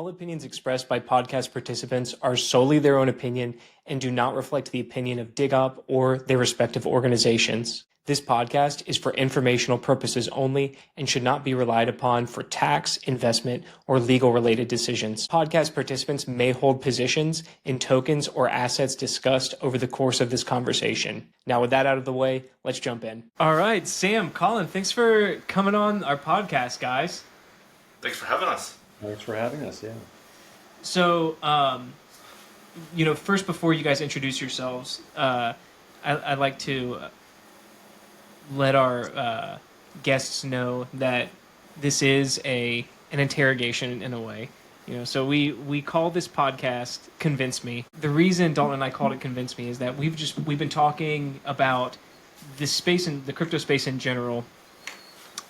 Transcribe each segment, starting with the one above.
All opinions expressed by podcast participants are solely their own opinion and do not reflect the opinion of DigUp or their respective organizations. This podcast is for informational purposes only and should not be relied upon for tax, investment, or legal-related decisions. Podcast participants may hold positions in tokens or assets discussed over the course of this conversation. Now, with that out of the way, let's jump in. All right, Sam, Colin, thanks for coming on our podcast, guys. Thanks for having us. Thanks for having us, yeah. So, first, before you guys introduce yourselves, I'd like to let our guests know that this is an interrogation in a way. So we call this podcast "Convince Me." The reason Dalton and I called it "Convince Me" is that we've been talking about this space and the crypto space in general,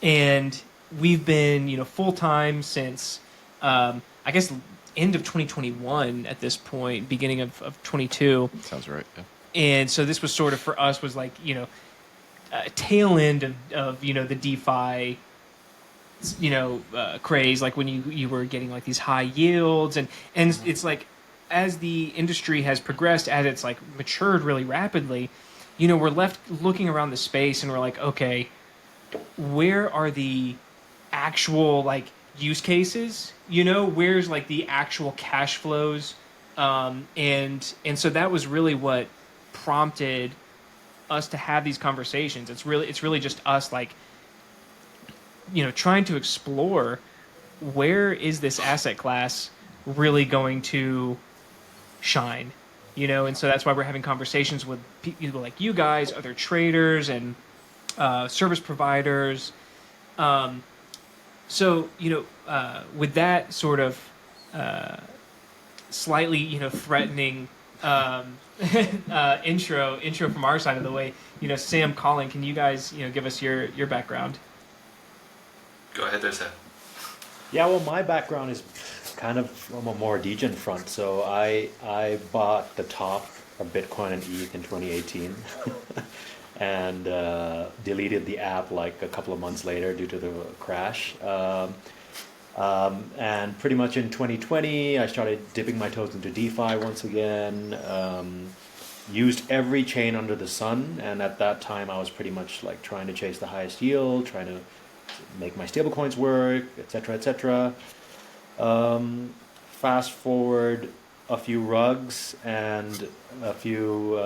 and we've been full time since I guess end of 2021 at this point, beginning of 22. Sounds right. Yeah. And so this was sort of for us was like tail end of the DeFi craze, like when you were getting like these high yields and it's like as the industry has progressed, as it's like matured really rapidly, we're left looking around the space and we're like, okay, where are the actual like use cases? Where's like the actual cash flows? And so that was really what prompted us to have these conversations. It's really just us like trying to explore where is this asset class really going to shine, and so that's why we're having conversations with people like you guys, other traders and service providers. So with that sort of slightly threatening intro from our side of the way, Sam, Colin, can you guys give us your background? Go ahead there, Sam. Yeah, well, my background is kind of from a more degen front. So I bought the top of Bitcoin and ETH in 2018 and deleted the app like a couple of months later due to the crash. And pretty much in 2020, I started dipping my toes into DeFi once again. Used every chain under the sun, and at that time, I was pretty much like trying to chase the highest yield, trying to make my stablecoins work, etc., etc. Fast forward a few rugs and a few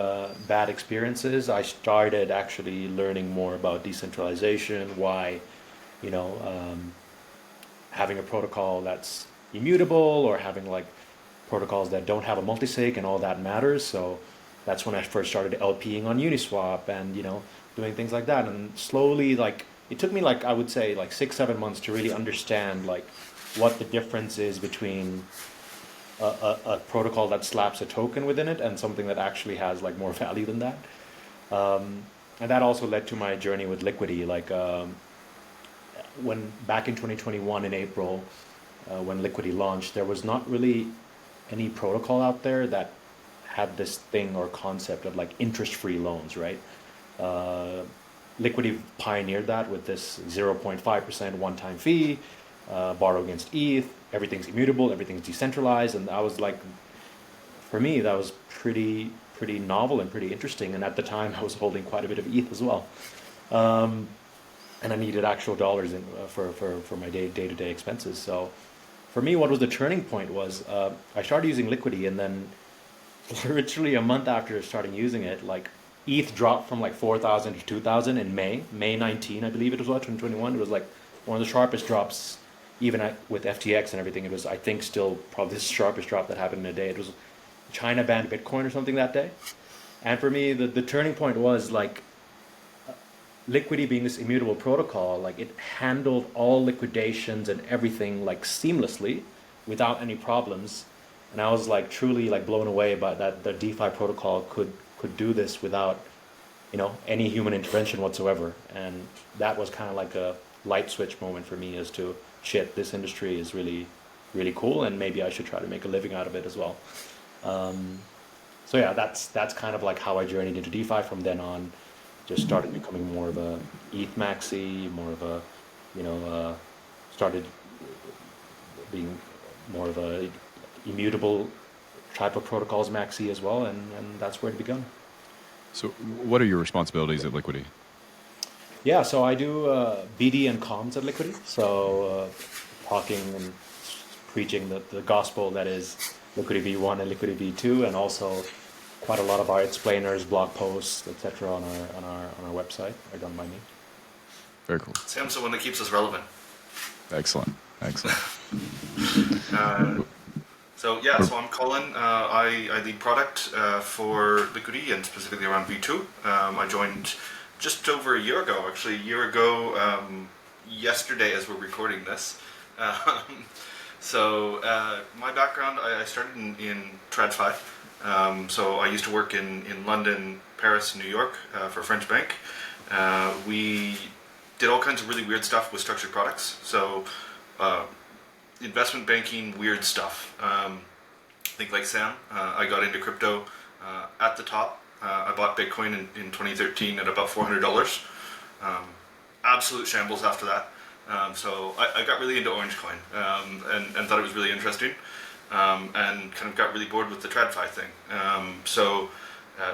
bad experiences, I started actually learning more about decentralization, why, having a protocol that's immutable or having like protocols that don't have a multisig and all that matters. So that's when I first started LPing on Uniswap and, doing things like that. And slowly, like, it took me like, I would say like 6-7 months to really understand like what the difference is between a protocol that slaps a token within it and something that actually has like more value than that. And that also led to my journey with Liquity. Like when back in 2021 in April, when Liquity launched, there was not really any protocol out there that had this thing or concept of like interest-free loans, right? Liquity pioneered that with this 0.5% one-time fee, borrow against ETH, everything's immutable, everything's decentralized, and that was like, for me, that was pretty novel and pretty interesting. And at the time, I was holding quite a bit of ETH as well, and I needed actual dollars for my day-to-day expenses. So, for me, what was the turning point was I started using Liquity, and then literally a month after starting using it, like ETH dropped from like 4,000 to 2,000 in May 19, I believe it was, 2021. It was like one of the sharpest drops, even with FTX and everything. It was, I think, still probably the sharpest drop that happened in a day. It was China banned Bitcoin or something that day. And for me, the turning point was like Liquity being this immutable protocol, like it handled all liquidations and everything like seamlessly without any problems. And I was like truly like blown away by that the DeFi protocol could do this without, any human intervention whatsoever. And that was kind of like a light switch moment for me as to, shit, this industry is really, really cool, and maybe I should try to make a living out of it as well. So yeah, that's kind of like how I journeyed into DeFi. From then on, just started becoming more of a ETH maxi, more of a, started being more of a immutable type of protocols Maxi as well, and that's where it begun. So what are your responsibilities at Liquity? Yeah, so I do BD and comms at Liquity. So talking and preaching the gospel that is Liquity V1 and Liquity V2, and also quite a lot of our explainers, blog posts, etc. on our website are done by me. Very cool. Sam's the one that keeps us relevant. Excellent. Excellent. So I'm Colin. I lead product for Liquity and specifically around V2. I joined just over a year ago, actually. A year ago, yesterday as we're recording this. My background, I started in TradFi. So I used to work in London, Paris, and New York for a French bank. We did all kinds of really weird stuff with structured products. So investment banking, weird stuff. Think like Sam. I got into crypto at the top. I bought Bitcoin in 2013 at about $400. Absolute shambles after that. So I got really into Orange Coin and thought it was really interesting. And kind of got really bored with the TradFi thing.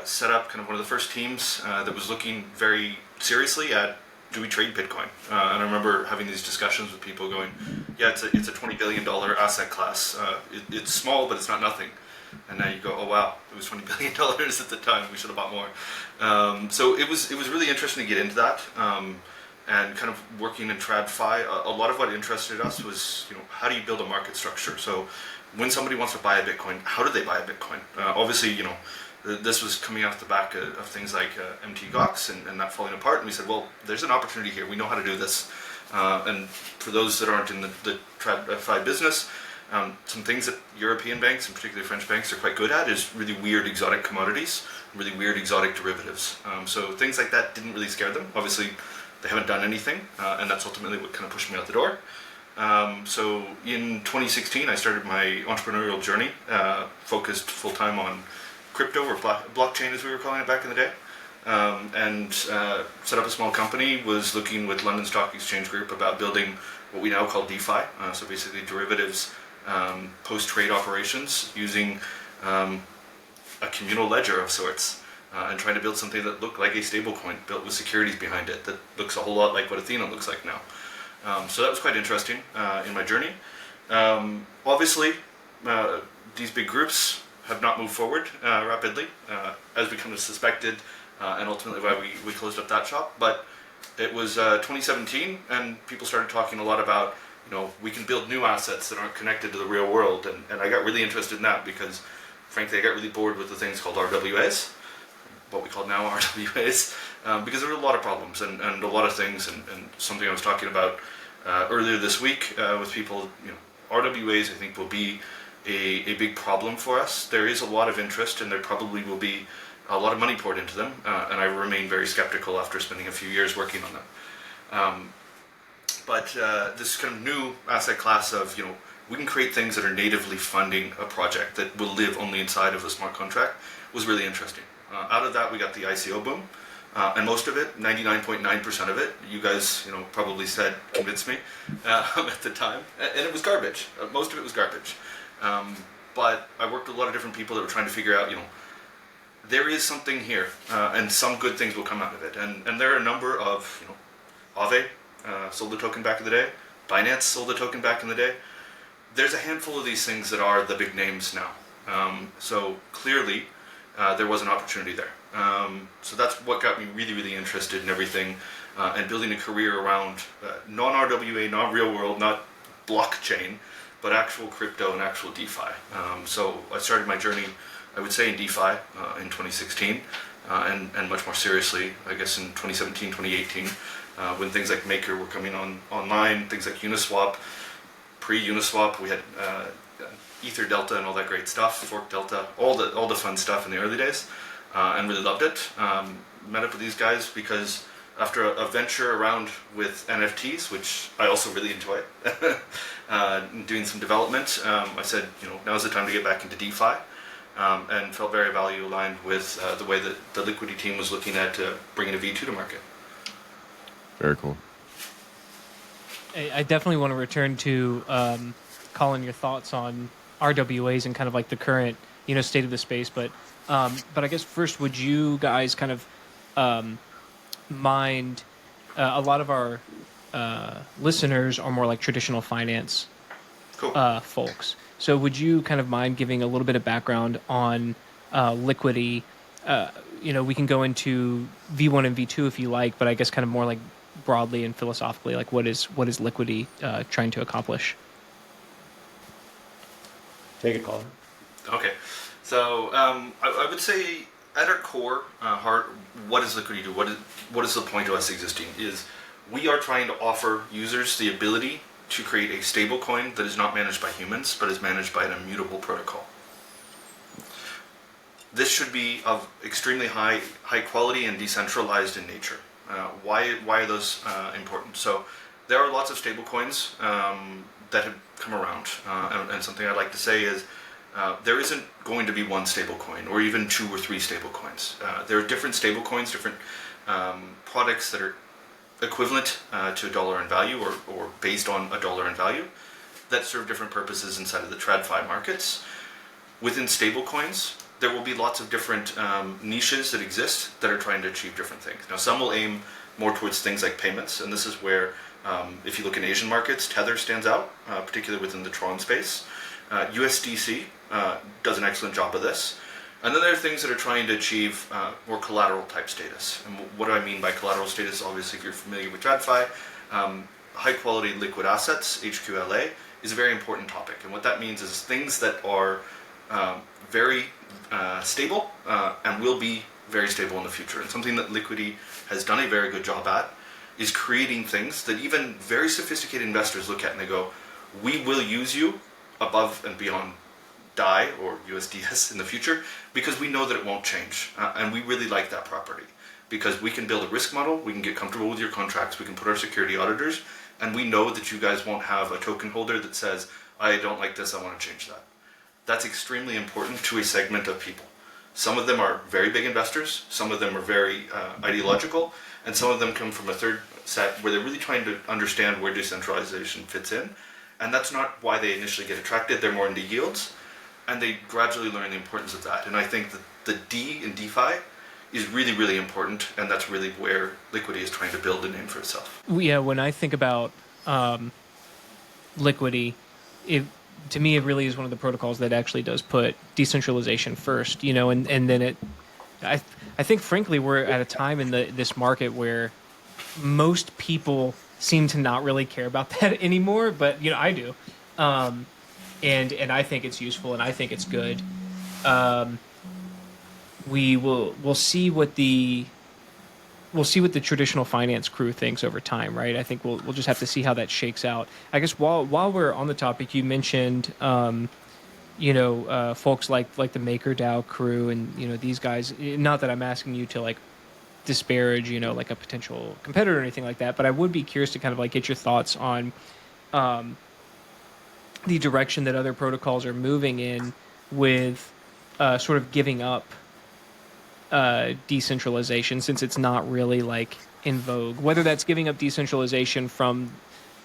Set up kind of one of the first teams that was looking very seriously at, do we trade Bitcoin? And I remember having these discussions with people going, yeah, it's a $20 billion asset class. It's small, but it's not nothing. And now you go, oh wow, it was $20 billion at the time. We should have bought more. So it was really interesting to get into that. And kind of working in TradFi, a lot of what interested us was, how do you build a market structure? So when somebody wants to buy a Bitcoin, how do they buy a Bitcoin? Obviously, this was coming off the back of things like MT-GOX and that falling apart. And we said, well, there's an opportunity here. We know how to do this. And for those that aren't in the TradFi business, some things that European banks, and particularly French banks, are quite good at is really weird exotic commodities, really weird exotic derivatives. So things like that didn't really scare them. Obviously, they haven't done anything, and that's ultimately what kind of pushed me out the door. So in 2016, I started my entrepreneurial journey, focused full-time on crypto, or blockchain as we were calling it back in the day, and set up a small company, was looking with London Stock Exchange Group about building what we now call DeFi, so basically derivatives, post-trade operations using a communal ledger of sorts, and trying to build something that looked like a stablecoin, built with securities behind it, that looks a whole lot like what Athena looks like now. So that was quite interesting in my journey. Obviously, these big groups have not moved forward rapidly, as we kind of suspected, and ultimately why we closed up that shop. But it was 2017, and people started talking a lot about, we can build new assets that aren't connected to the real world, and I got really interested in that because, frankly, I got really bored with the things called RWAs, what we call now RWAs, because there were a lot of problems and a lot of things, and something I was talking about earlier this week with people, RWAs I think will be a big problem for us. There is a lot of interest, and there probably will be a lot of money poured into them, and I remain very skeptical after spending a few years working on them. But this kind of new asset class of, we can create things that are natively funding a project that will live only inside of a smart contract was really interesting. Out of that, we got the ICO boom, and most of it, 99.9% of it, you guys, probably said, convinced me at the time, and it was garbage. Most of it was garbage. But I worked with a lot of different people that were trying to figure out, there is something here, and some good things will come out of it. And there are a number of, Aave sold the token back in the day, Binance sold the token back in the day. There's a handful of these things that are the big names now. So clearly, there was an opportunity there. So that's what got me really, really interested in everything, and building a career around non-RWA, not real world, not blockchain, but actual crypto and actual DeFi. So I started my journey, I would say, in DeFi in 2016, and much more seriously, I guess, in 2017, 2018, when things like Maker were coming online, things like Uniswap. Pre-Uniswap, we had Ether Delta and all that great stuff, Fork Delta, all the fun stuff in the early days, and really loved it. Met up with these guys because after a venture around with NFTs, which I also really enjoy, doing some development, I said, now's the time to get back into DeFi, and felt very value aligned with the way that the Liquity team was looking at bringing a V2 to market. Very cool. I definitely want to return to Colin, your thoughts on RWAs and kind of like the current, state of the space. But I guess first, would you guys kind of mind? A lot of our listeners are more like traditional finance Cool. folks. So would you kind of mind giving a little bit of background on Liquity? We can go into V1 and V2 if you like, but I guess kind of more like broadly and philosophically, like what is Liquity trying to accomplish? Take it, Colin. Okay, so I would say at our core, heart, what does Liquity do? What is the point of us existing? Is we are trying to offer users the ability to create a stablecoin that is not managed by humans, but is managed by an immutable protocol. This should be of extremely high quality and decentralized in nature. Why are those important? So there are lots of stablecoins that have come around, and something I'd like to say is there isn't going to be one stablecoin or even 2 or 3 stablecoins. There are different stablecoins, different products that are equivalent to $1 in value or based on $1 in value that serve different purposes inside of the TradFi markets. Within stablecoins, there will be lots of different niches that exist that are trying to achieve different things. Now, some will aim more towards things like payments, and this is where, if you look in Asian markets, Tether stands out, particularly within the Tron space. USDC does an excellent job of this. And then there are things that are trying to achieve more collateral type status. And what do I mean by collateral status? Obviously, if you're familiar with TradFi, high quality liquid assets, HQLA, is a very important topic. And what that means is things that are very stable and will be very stable in the future. And something that Liquity has done a very good job at is creating things that even very sophisticated investors look at and they go, we will use you above and beyond DAI or USDS in the future because we know that it won't change. And we really like that property because we can build a risk model, we can get comfortable with your contracts, we can put our security auditors, and we know that you guys won't have a token holder that says, I don't like this, I want to change that. That's extremely important to a segment of people. Some of them are very big investors, some of them are very ideological, and some of them come from a third set where they're really trying to understand where decentralization fits in. And that's not why they initially get attracted, they're more into yields, and they gradually learn the importance of that. And I think that the D in DeFi is really, really important, and that's really where Liquity is trying to build a name for itself. Yeah, when I think about Liquity, to me, it really is one of the protocols that actually does put decentralization first, and then I think, frankly, we're at a time in this market where most people seem to not really care about that anymore, but, I do. And I think it's useful and I think it's good. We'll see what the traditional finance crew thinks over time, right? I think we'll just have to see how that shakes out. I guess while we're on the topic, you mentioned folks like the MakerDAO crew and these guys. Not that I'm asking you to like disparage like a potential competitor or anything like that, but I would be curious to kind of like get your thoughts on the direction that other protocols are moving in with sort of giving up decentralization, since it's not really like in vogue, whether that's giving up decentralization from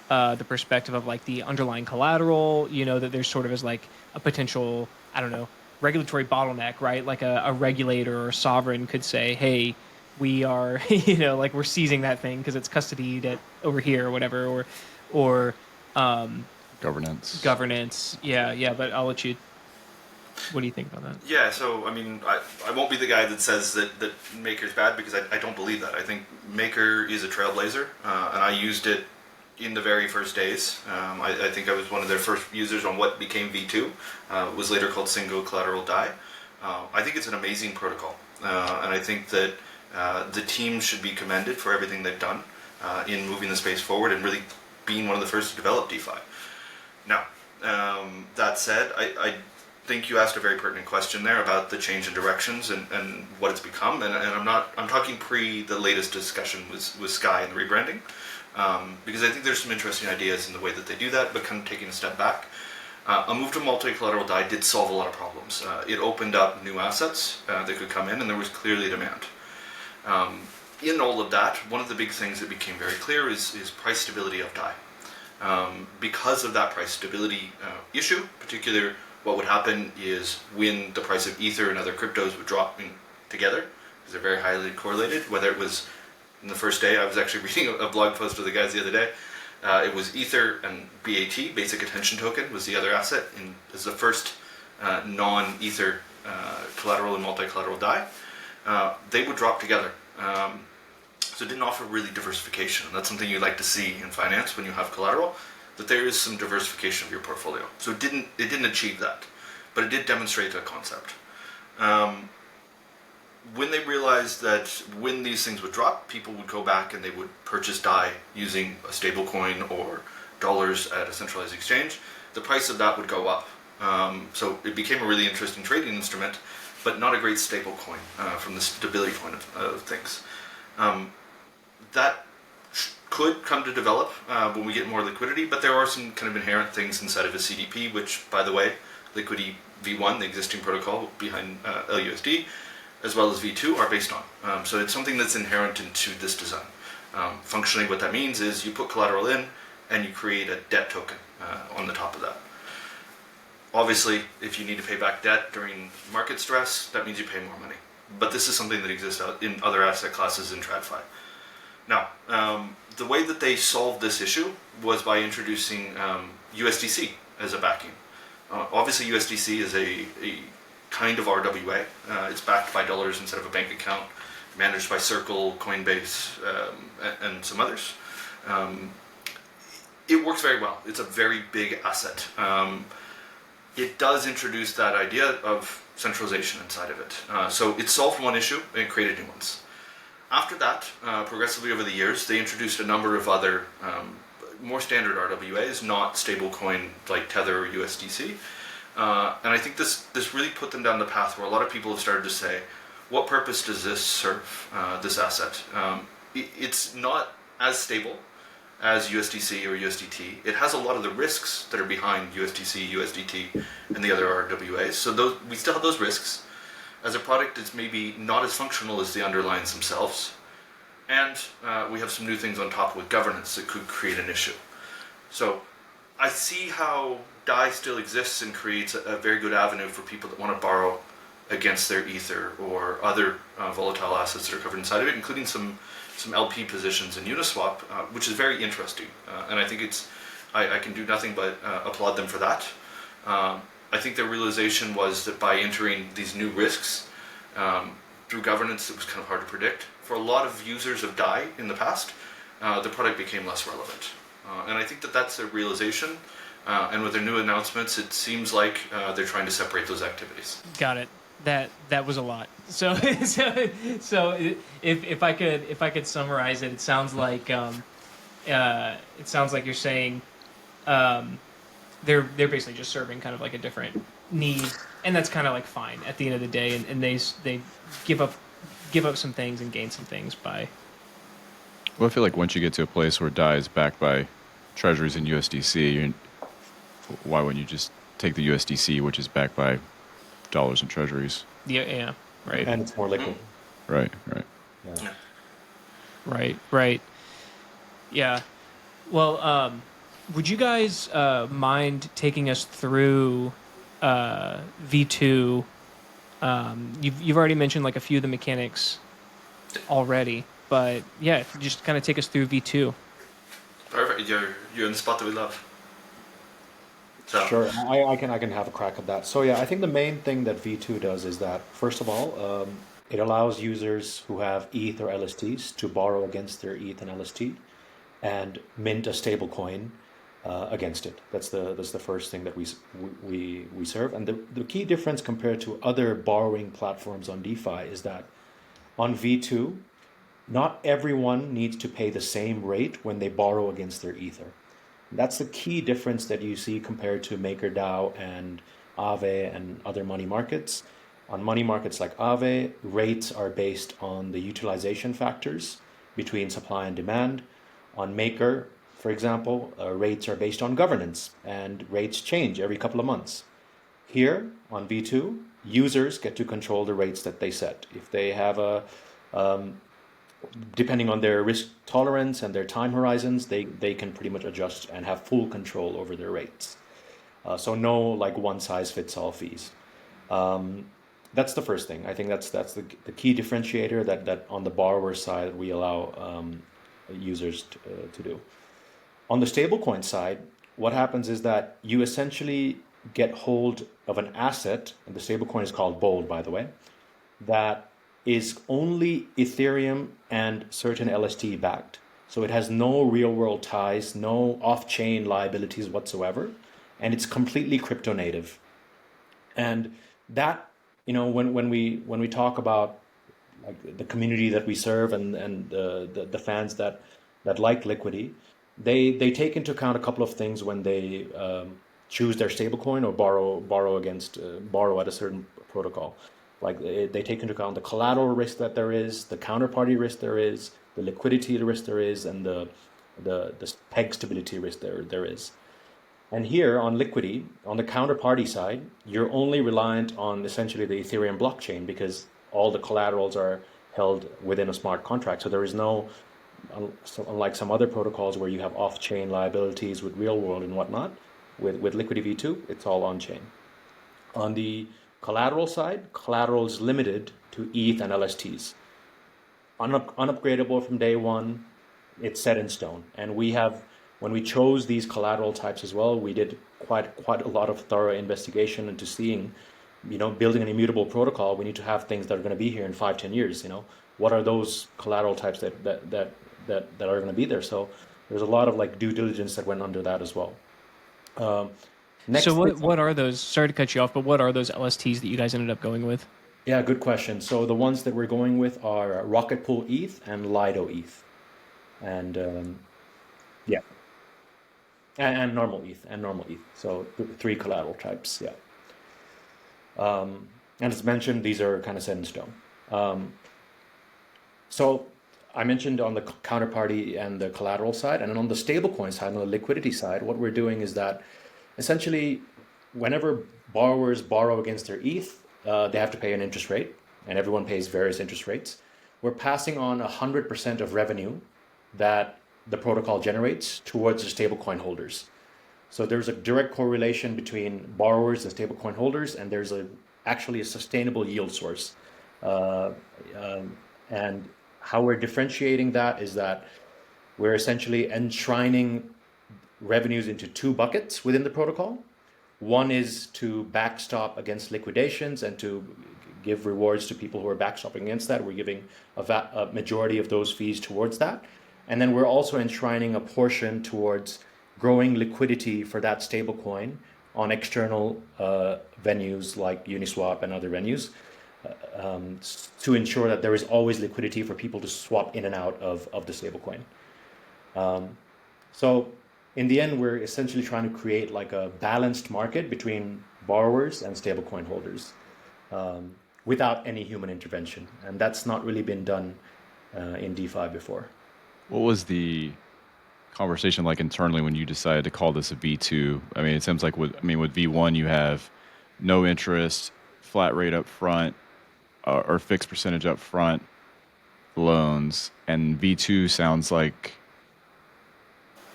the perspective of like the underlying collateral, that there's sort of as like a potential, I don't know, regulatory bottleneck, right? Like a regulator or a sovereign could say, hey, we are, like we're seizing that thing because it's custodied over here or whatever, or governance. Yeah, but I'll let you. What do you think about that? Yeah, so I mean, I won't be the guy that says that Maker's bad because I don't believe that. I think Maker is a trailblazer, and I used it in the very first days. I think I was one of their first users on what became V2. It was later called Single Collateral DAI. I think it's an amazing protocol, and I think that the team should be commended for everything they've done in moving the space forward and really being one of the first to develop DeFi. Now, that said, I think you asked a very pertinent question there about the change in directions and what it's become, and I'm talking pre the latest discussion with Sky and the rebranding, because I think there's some interesting ideas in the way that they do that, but kind of taking a step back. A move to multi-collateral DAI did solve a lot of problems. It opened up new assets that could come in, and there was clearly demand. In all of that, one of the big things that became very clear is price stability of DAI. Because of that price stability issue, particular, what would happen is when the price of Ether and other cryptos would drop together, because they're very highly correlated, whether it was in the first day, I was actually reading a blog post of the guys the other day, it was Ether and BAT, Basic Attention Token, was the other asset, and is the first non-Ether collateral and multi-collateral DAI. They would drop together. So it didn't offer really diversification. And that's something you like to see in finance when you have collateral, that there is some diversification of your portfolio. So it didn't achieve that, but it did demonstrate that concept. When they realized that when these things would drop, people would go back and they would purchase DAI using a stablecoin or dollars at a centralized exchange, the price of that would go up. So it became a really interesting trading instrument, but not a great stablecoin from the stability point of things. That could come to develop when we get more liquidity, but there are some kind of inherent things inside of a CDP, which, by the way, Liquity V1, the existing protocol behind LUSD, as well as V2 are based on. So it's something that's inherent into this design. Functionally, what that means is you put collateral in and you create a debt token on the top of that. Obviously, if you need to pay back debt during market stress, that means you pay more money. But this is something that exists out in other asset classes in TradFi. Now, the way that they solved this issue was by introducing USDC as a backing. Obviously, USDC is a kind of RWA. It's backed by dollars instead of a bank account, managed by Circle, Coinbase, and some others. It works very well. It's a very big asset. It does introduce that idea of centralization inside of it. So it solved one issue and created new ones. After that, progressively over the years, they introduced a number of other more standard RWAs, not stablecoin like Tether or USDC. And I think this really put them down the path where a lot of people have started to say, what purpose does this serve, this asset? It's not as stable as USDC or USDT. It has a lot of the risks that are behind USDC, USDT, and the other RWAs. So we still have those risks. As a product, it's maybe not as functional as the underlyings themselves. And we have some new things on top with governance that could create an issue. So I see how DAI still exists and creates a very good avenue for people that want to borrow against their Ether or other volatile assets that are covered inside of it, including some LP positions in Uniswap, which is very interesting. And I think I can do nothing but applaud them for that. I think their realization was that by entering these new risks through governance, it was kind of hard to predict. For a lot of users of DAI in the past, the product became less relevant. And I think that that's their realization. And with their new announcements, it seems like they're trying to separate those activities. Got it. That was a lot. So if I could summarize it, it sounds like you're saying they're basically just serving kind of like a different need, and that's kind of like fine at the end of the day, and they give up some things and gain some things by. Well, I feel like once you get to a place where DAI is backed by treasuries and USDC, why wouldn't you just take the USDC, which is backed by dollars and treasuries? Yeah, right. And it's more liquid. Right. Yeah. Right. Yeah. Well, would you guys mind taking us through V2? You've already mentioned like a few of the mechanics already, but yeah, if you just kind of take us through V2. Perfect. You're in the spot that we love. So. Sure, I can have a crack at that. So yeah, I think the main thing that V2 does is that, first of all, it allows users who have ETH or LSTs to borrow against their ETH and LST and mint a stable coin against it. That's the first thing that we serve. And the key difference compared to other borrowing platforms on DeFi is that on V2, not everyone needs to pay the same rate when they borrow against their Ether. That's the key difference that you see compared to MakerDAO and Aave and other money markets. On money markets like Aave, rates are based on the utilization factors between supply and demand. On Maker, for example, rates are based on governance, and rates change every couple of months. Here on V2, users get to control the rates that they set. If they have depending on their risk tolerance and their time horizons, they can pretty much adjust and have full control over their rates. So no like one size fits all fees. That's the first thing. I think that's the key differentiator that on the borrower side we allow users to do. On the stablecoin side, what happens is that you essentially get hold of an asset, and the stablecoin is called Bold, by the way, that is only Ethereum and certain LST backed. So it has no real world ties, no off chain liabilities whatsoever, and it's completely crypto native. And that, when we talk about like the community that we serve and the fans that like Liquity, they take into account a couple of things when they choose their stablecoin or borrow at a certain protocol. Like they take into account the collateral risk that there is, the counterparty risk there is, the liquidity risk there is, and the peg stability risk there is. And here on Liquity, on the counterparty side, you're only reliant on essentially the Ethereum blockchain because all the collaterals are held within a smart contract. So there is no, unlike some other protocols where you have off-chain liabilities with real world and whatnot, with Liquity V2, it's all on-chain. On the collateral side, collateral is limited to ETH and LSTs. Unupgradable from day one, it's set in stone. And when we chose these collateral types as well, we did quite a lot of thorough investigation into seeing, building an immutable protocol, we need to have things that are going to be here in 5-10 years. What are those collateral types that are going to be there? So there's a lot of like due diligence that went under that as well. So what are those? Sorry to cut you off, but what are those LSTs that you guys ended up going with? Yeah, good question. So the ones that we're going with are Rocket Pool ETH and Lido ETH, and yeah, and normal ETH. So three collateral types. Yeah. And as mentioned, these are kind of set in stone. So I mentioned on the counterparty and the collateral side, and then on the stablecoin side, on the liquidity side, what we're doing is that essentially, whenever borrowers borrow against their ETH, they have to pay an interest rate, and everyone pays various interest rates. We're passing on 100% of revenue that the protocol generates towards the stablecoin holders. So there's a direct correlation between borrowers and stablecoin holders, and there's actually a sustainable yield source. And how we're differentiating that is that we're essentially enshrining revenues into two buckets within the protocol. One is to backstop against liquidations and to give rewards to people who are backstopping against that. We're giving a majority of those fees towards that. And then we're also enshrining a portion towards growing liquidity for that stablecoin on external venues like Uniswap and other venues to ensure that there is always liquidity for people to swap in and out of the stablecoin. So in the end, we're essentially trying to create like a balanced market between borrowers and stablecoin holders without any human intervention. And that's not really been done in DeFi before. What was the conversation like internally when you decided to call this a V2? I mean, it seems like with V1 you have no interest, flat rate up front, or fixed percentage up front loans, and V2 sounds like,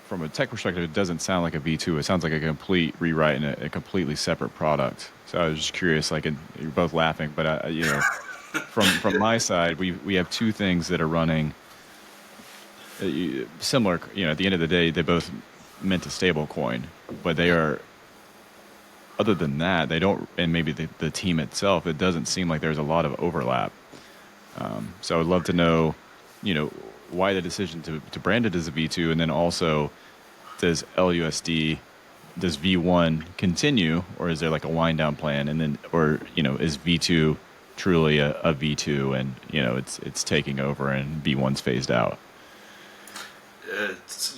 from a tech perspective, it doesn't sound like a V2. It sounds like a complete rewrite and a completely separate product. So I was just curious. Like, you're both laughing, but from my side, we have two things that are running similar. At the end of the day, they both mint a stable coin, but they are. Other than that, they don't, and maybe the team itself, it doesn't seem like there's a lot of overlap. So I would love to know, why the decision to brand it as a V2, and then also, does V1 continue, or is there like a wind down plan, and then, or is V2 truly a V2, and it's taking over and V1's phased out?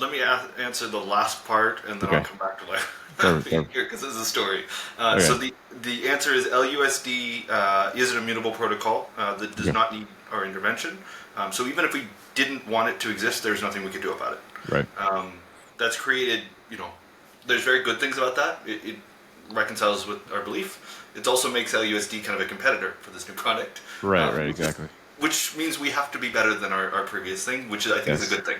Let me answer the last part, and then Okay. I'll come back to like Perfect. here because this is a story. Okay. So the answer is LUSD is an immutable protocol that does not need our intervention. So even if we didn't want it to exist, there's nothing we could do about it. Right. That's created, there's very good things about that. It reconciles with our belief. It also makes LUSD kind of a competitor for this new product. Right. Exactly. which means we have to be better than our previous thing, which I think is a good thing.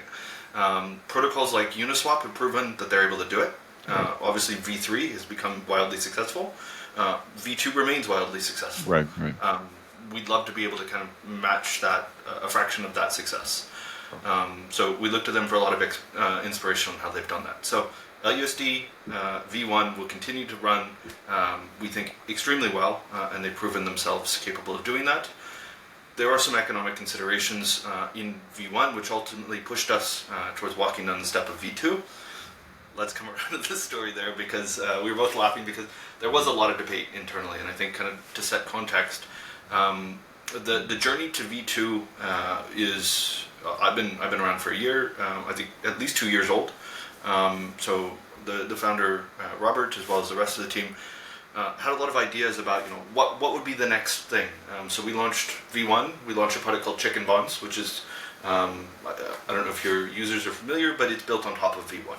Protocols like Uniswap have proven that they're able to do it. Obviously, V3 has become wildly successful. V2 remains wildly successful. Right. We'd love to be able to kind of match that, a fraction of that success. So we look to them for a lot of inspiration on how they've done that. So LUSD V1 will continue to run, we think, extremely well, and they've proven themselves capable of doing that. There are some economic considerations in V1 which ultimately pushed us towards walking down the step of V2. Let's come around to this story there, because we were both laughing because there was a lot of debate internally, and I think kind of to set context, the journey to V2 is I've been around for a year. I think at least 2 years old. So the founder Robert, as well as the rest of the team, had a lot of ideas about what would be the next thing. So we launched V1. We launched a product called Chicken Bonds, which is I don't know if your users are familiar, but it's built on top of V1.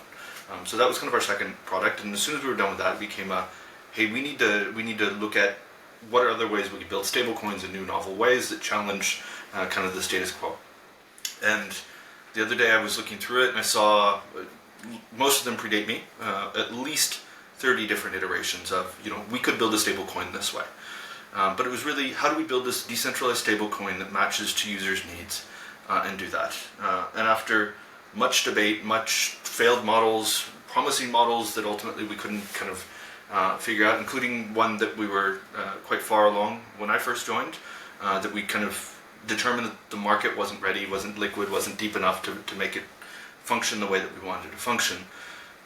So that was kind of our second product, and as soon as we were done with that, it became hey, we need to look at what are other ways we could build stablecoins in new novel ways that challenge kind of the status quo. And the other day I was looking through it and I saw most of them predate me, at least 30 different iterations of, we could build a stablecoin this way. But it was really, how do we build this decentralized stablecoin that matches to users' needs and do that? And after much debate, much failed models, promising models that ultimately we couldn't kind of figure out, including one that we were quite far along when I first joined, that we kind of determined that the market wasn't ready, wasn't liquid, wasn't deep enough to make it function the way that we wanted it to function.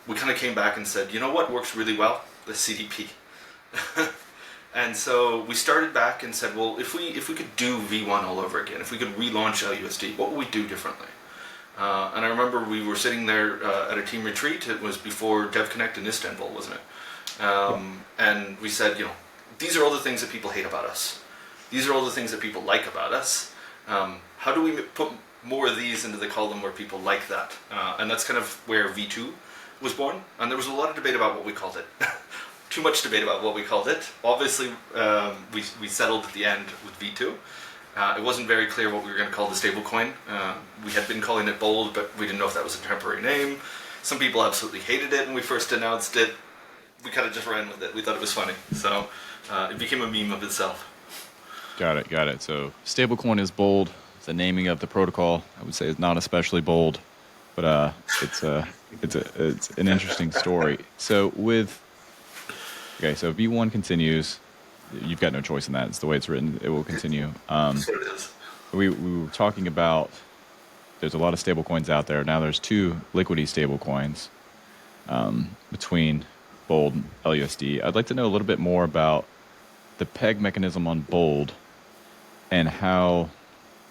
We kind of came back and said, what works really well? The CDP. And so we started back and said, well, if we could do V1 all over again, if we could relaunch LUSD, what would we do differently? And I remember we were sitting there at a team retreat. It was before DevConnect in Istanbul, wasn't it? And we said, these are all the things that people hate about us. These are all the things that people like about us. How do we put more of these into the column where people like that? And that's kind of where V2 was born. And there was a lot of debate about what we called it. Too much debate about what we called it. Obviously, we settled at the end with V2. It wasn't very clear what we were going to call the stablecoin. We had been calling it Bold, but we didn't know if that was a temporary name. Some people absolutely hated it when we first announced it. We kind of just ran with it. We thought it was funny. So it became a meme of itself. Got it. So stablecoin is bold. The naming of the protocol, I would say, is not especially bold, but it's an interesting story. So so V1 continues. You've got no choice in that. It's the way it's written. It will continue. That's what it is. We were talking about. There's a lot of stablecoins out there now. There's 2 Liquity stablecoins between Bold and LUSD. I'd like to know a little bit more about the peg mechanism on Bold and how,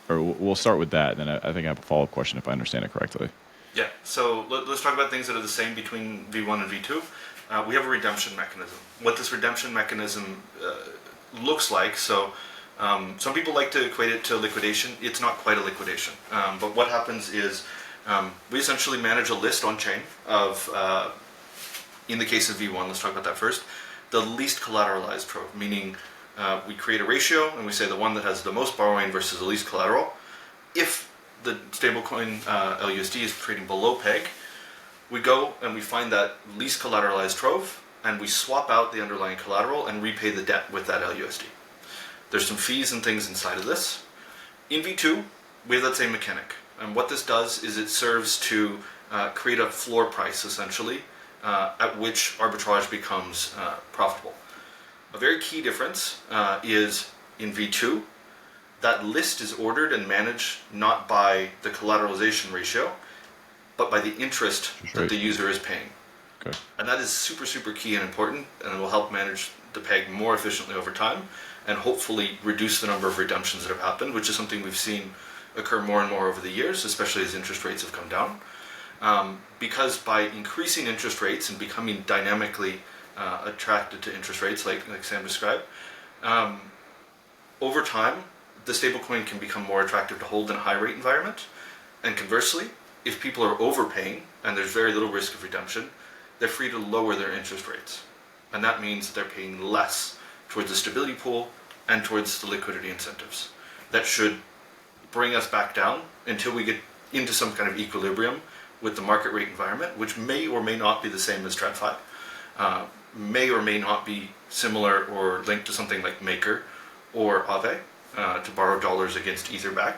or we'll start with that, and then I think I have a follow-up question if I understand it correctly. Yeah, so let's talk about things that are the same between V1 and V2. We have a redemption mechanism. What this redemption mechanism looks like, so some people like to equate it to liquidation. It's not quite a liquidation. But what happens is we essentially manage a list on-chain of, in the case of V1, let's talk about that first, the least collateralized trove, meaning we create a ratio and we say the one that has the most borrowing versus the least collateral. If the stablecoin LUSD is trading below peg, we go and we find that least collateralized trove and we swap out the underlying collateral and repay the debt with that LUSD. There's some fees and things inside of this. In V2, we have that same mechanic. And what this does is it serves to create a floor price, essentially, at which arbitrage becomes profitable. A very key difference is in V2, that list is ordered and managed not by the collateralization ratio, but by the interest that the user is paying. Okay. And that is super, super key and important, and it will help manage the peg more efficiently over time, and hopefully reduce the number of redemptions that have happened, which is something we've seen occur more and more over the years, especially as interest rates have come down. Because by increasing interest rates and becoming dynamically attracted to interest rates, like Sam described, over time, the stablecoin can become more attractive to hold in a high rate environment. And conversely, if people are overpaying and there's very little risk of redemption, they're free to lower their interest rates. And that means they're paying less towards the stability pool and towards the liquidity incentives. That should bring us back down until we get into some kind of equilibrium with the market rate environment, which may or may not be the same as TradFi, may or may not be similar or linked to something like Maker or Aave, to borrow dollars against Ether back.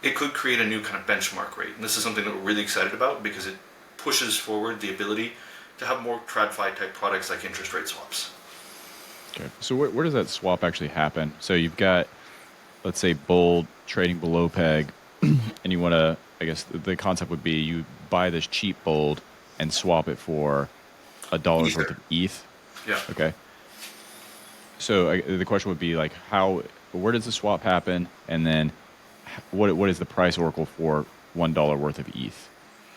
It could create a new kind of benchmark rate. And this is something that we're really excited about because it pushes forward the ability to have more TradFi type products like interest rate swaps. Okay. So where does that swap actually happen? So you've got, let's say, Bold trading below peg, and you want to, I guess the concept would be you buy this cheap Bold and swap it for $1 worth of ETH. Yeah. Okay. So the question would be like, where does the swap happen? And then what is the price oracle for $1 worth of ETH?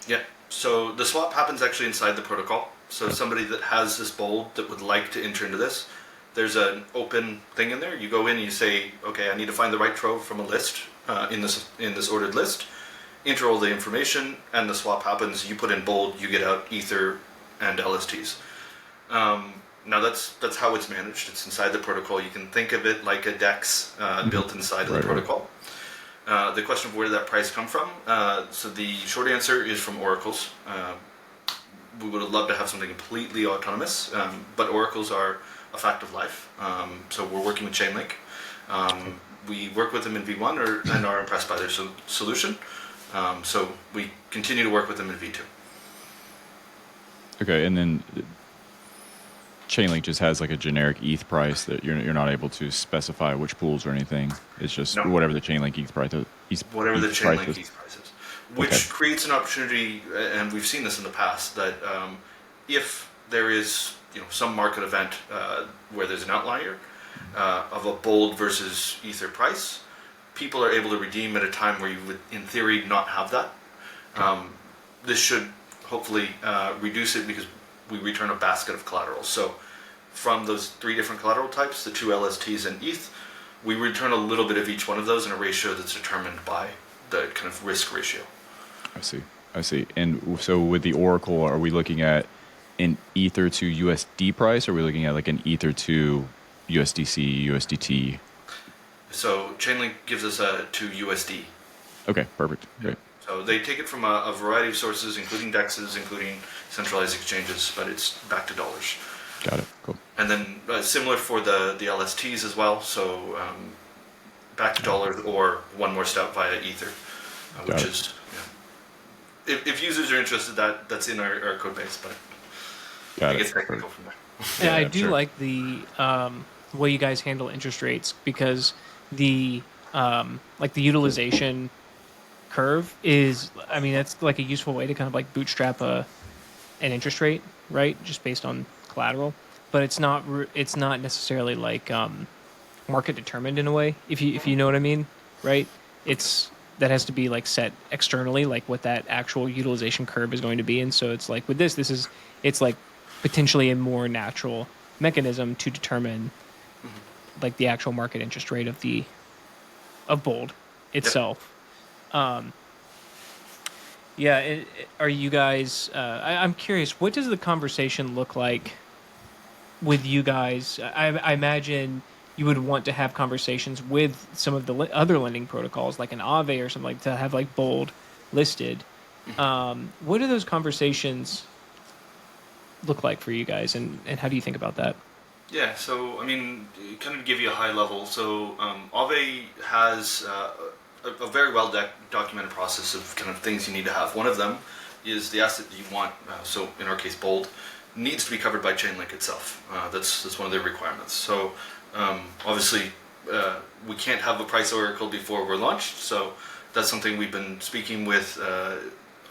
Yeah. So the swap happens actually inside the protocol. So somebody that has this Bold that would like to enter into this, there's an open thing in there. You go in and you say, okay, I need to find the right trove from a list in this ordered list. Enter all the information, and the swap happens. You put in Bold, you get out Ether and LSTs. Now that's how it's managed. It's inside the protocol. You can think of it like a DEX built inside of the protocol. The question of where did that price come from? So the short answer is from oracles. We would love to have something completely autonomous, but oracles are a fact of life. So we're working with Chainlink. We work with them in V1 and are impressed by their solution. So we continue to work with them in V2. Okay, and then Chainlink just has like a generic ETH price that you're not able to specify which pools or anything. It's just whatever the Chainlink ETH price is. Whatever the Chainlink ETH price is. Which creates an opportunity, and we've seen this in the past, that if there is some market event where there's an outlier of a Bold versus Ether price, people are able to redeem at a time where you would, in theory, not have that. This should hopefully reduce it because we return a basket of collateral. So from those 3 different collateral types, the 2 LSTs and ETH, we return a little bit of each one of those in a ratio that's determined by the kind of risk ratio. I see. And so with the Oracle, are we looking at an Ether to USD price, or are we looking at like an Ether to USDC, USDT? So Chainlink gives us a to USD. Okay, perfect. Great. So they take it from a variety of sources, including DEXs, including centralized exchanges, but it's back to dollars. Got it. Cool. And then similar for the LSTs as well. So back to dollars, or one more step via Ether, which is if users are interested, that's in our code base, but it gets technical from there. Yeah, I do like the way you guys handle interest rates, because the like the utilization curve is, I mean, that's like a useful way to kind of like bootstrap an interest rate, right? Just based on collateral, but it's not necessarily like market determined in a way, if you know what I mean, right? That has to be like set externally, like what that actual utilization curve is going to be. And so it's like with it's like potentially a more natural mechanism to determine like the actual market interest rate of Bold itself. Yep. Are you guys, I'm curious, what does the conversation look like with you guys? I imagine you would want to have conversations with some of the other lending protocols, like an Aave or something, like to have like Bold listed. What do those conversations look like for you guys, and how do you think about that? Yeah, so I mean, kind of give you a high level. So Aave has a very well documented process of kind of things you need to have. One of them is the asset that you want. So in our case, Bold needs to be covered by Chainlink itself. That's one of their requirements. So obviously, we can't have a price oracle before we're launched. So that's something we've been speaking with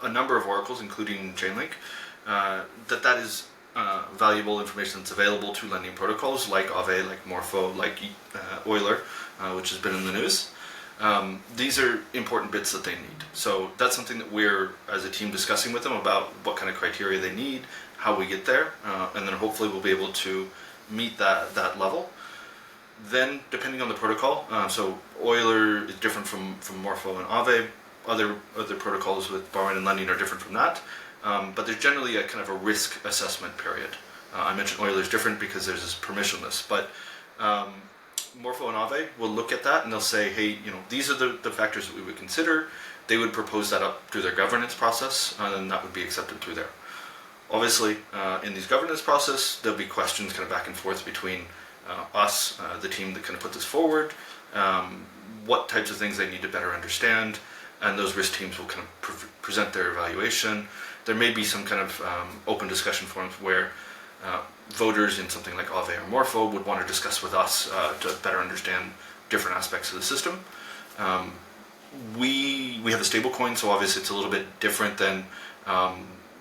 a number of oracles, including Chainlink. That is valuable information that's available to lending protocols like Aave, like Morpho, like Euler, which has been in the news. These are important bits that they need. So that's something that we're, as a team, discussing with them about what kind of criteria they need, how we get there, and then hopefully we'll be able to meet that level. Then, depending on the protocol, so Euler is different from Morpho and Aave. Other protocols with borrowing and lending are different from that. But there's generally a kind of a risk assessment period. I mentioned Euler is different because there's this permissionless, but Morpho and Aave will look at that and they'll say, hey, these are the factors that we would consider. They would propose that up through their governance process, and then that would be accepted through there. Obviously, in these governance process, there'll be questions kind of back and forth between us, the team that kind of put this forward, what types of things they need to better understand, and those risk teams will kind of present their evaluation. There may be some kind of open discussion forums where voters in something like Aave or Morpho would want to discuss with us to better understand different aspects of the system. We have a stablecoin, so obviously it's a little bit different than,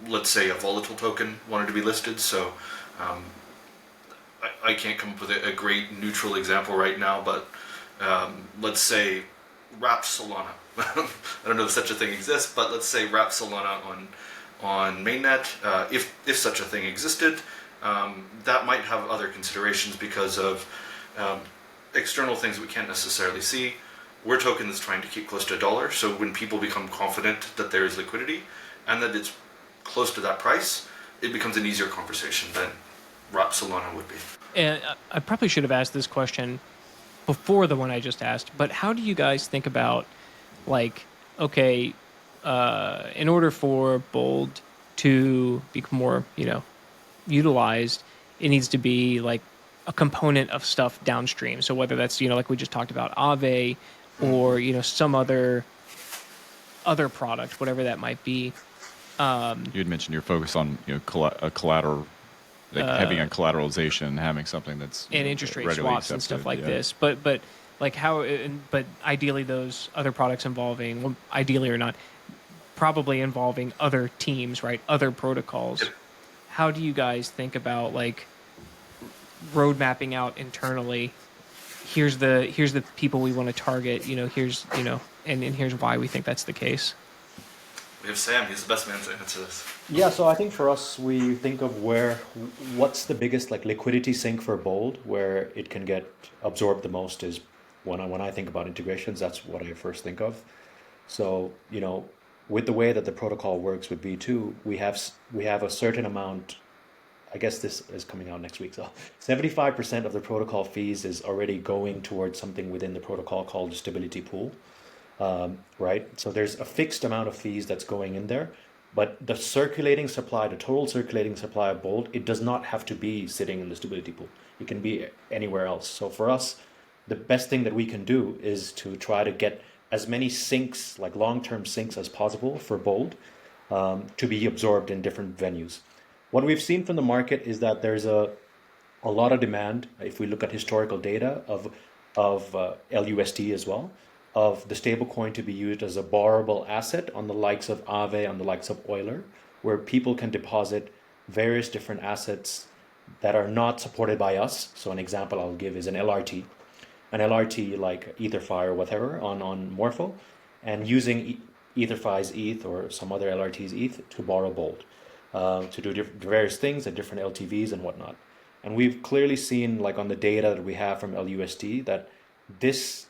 let's say, a volatile token wanted to be listed. So I can't come up with a great neutral example right now, but let's say wrapped Solana. I don't know if such a thing exists, but let's say wrapped Solana on mainnet. If such a thing existed, that might have other considerations because of external things we can't necessarily see. We're a token that's trying to keep close to $1, so when people become confident that there is liquidity and that it's close to that price, it becomes an easier conversation than wrapped Solana would be. And I probably should have asked this question before the one I just asked, but how do you guys think about, like, okay, in order for Bold to become more, utilized, it needs to be like a component of stuff downstream. So whether that's, like we just talked about, Aave, or some other product, whatever that might be. You had mentioned your focus on collateral, having a collateralization, having something that's and interest rate swaps and stuff like yeah. this. But like but ideally those other products involving, well, ideally or not, probably involving other teams, right? Other protocols. Yep. How do you guys think about like road mapping out internally? Here's the people we want to target. Here's and here's why we think that's the case. We have Sam. He's the best man to answer this. Yeah, so I think for us, we think of what's the biggest like liquidity sink for Bold, where it can get absorbed the most is when I think about integrations, that's what I first think of. So, with the way that the protocol works with V2, we have a certain amount. I guess this is coming out next week. So 75% of the protocol fees is already going towards something within the protocol called the stability pool, right? So there's a fixed amount of fees that's going in there, but the circulating supply, the total circulating supply of Bold, it does not have to be sitting in the stability pool. It can be anywhere else. So for us, the best thing that we can do is to try to get as many sinks, like long-term sinks as possible for Bold, to be absorbed in different venues. What we've seen from the market is that there's a lot of demand, if we look at historical data of LUSD as well, of the stablecoin to be used as a borrowable asset on the likes of Aave, on the likes of Euler, where people can deposit various different assets that are not supported by us. So an example I'll give is an LRT like EtherFi or whatever on Morpho, and using EtherFi's ETH or some other LRT's ETH to borrow Bold. To do various things at different LTVs and whatnot. And we've clearly seen, like on the data that we have from LUSD, that this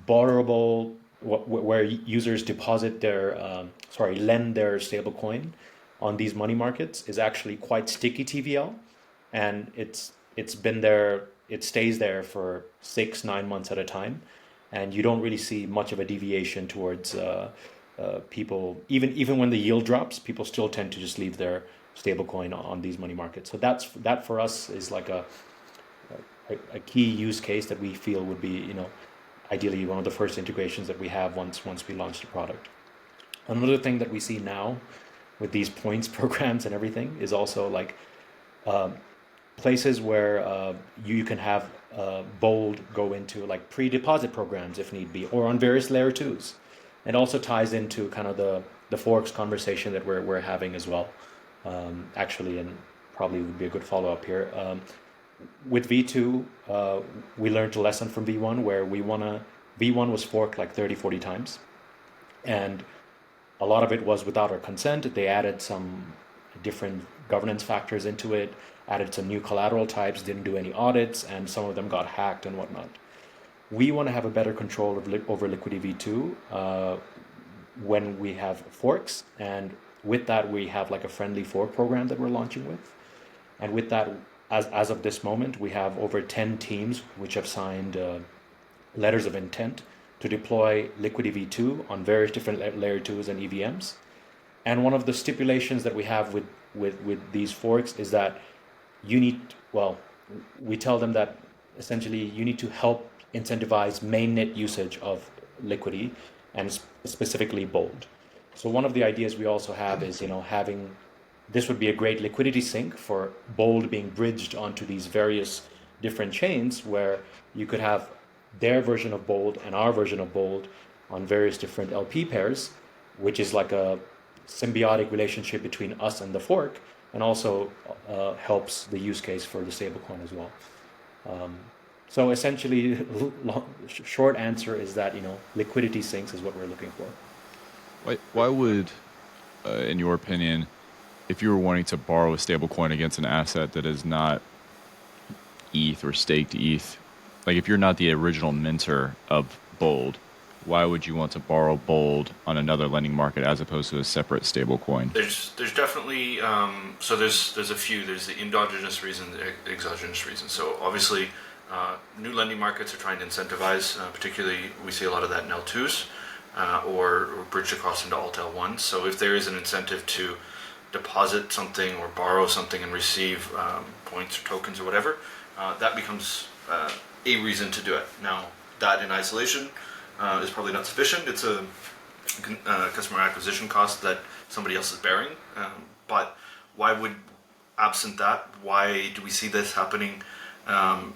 borrowable, where users deposit lend their stablecoin on these money markets, is actually quite sticky TVL, and it's been there. It stays there for 6-9 months at a time, and you don't really see much of a deviation towards. People, even when the yield drops, people still tend to just leave their stablecoin on these money markets. So that for us is like a key use case that we feel would be, ideally one of the first integrations that we have once we launch the product. Another thing that we see now with these points programs and everything is also like places where you can have Bold go into like pre-deposit programs if need be, or on various layer 2s. It also ties into kind of the forks conversation that we're having as well, actually, and probably would be a good follow-up here. With V2, we learned a lesson from V1 where V1 was forked like 30-40 times, and a lot of it was without our consent. They added some different governance factors into it, added some new collateral types, didn't do any audits, and some of them got hacked and whatnot. We want to have a better control over Liquity V2 when we have forks, and with that we have like a friendly fork program that we're launching with, and with that as of this moment, we have over 10 teams which have signed letters of intent to deploy Liquity V2 on various different layer 2s and EVMs. And one of the stipulations that we have with these forks is that you need, well, we tell them that essentially you need to help incentivize mainnet usage of Liquity and specifically Bold. So one of the ideas we also have is, having, this would be a great liquidity sink for Bold being bridged onto these various different chains where you could have their version of Bold and our version of Bold on various different LP pairs, which is like a symbiotic relationship between us and the fork, and also helps the use case for the stablecoin as well. So essentially, short answer is that liquidity sinks is what we're looking for. Why would, in your opinion, if you were wanting to borrow a stablecoin against an asset that is not ETH or staked ETH, like if you're not the original minter of Bold, why would you want to borrow Bold on another lending market as opposed to a separate stablecoin? There's definitely so there's a few. There's the endogenous reason, the exogenous reason. So obviously, new lending markets are trying to incentivize. Particularly, we see a lot of that in L2s or bridge across into Alt L1s. So if there is an incentive to deposit something or borrow something and receive points or tokens or whatever, that becomes a reason to do it. Now, that in isolation is probably not sufficient. It's a customer acquisition cost that somebody else is bearing. But why would, absent that, why do we see this happening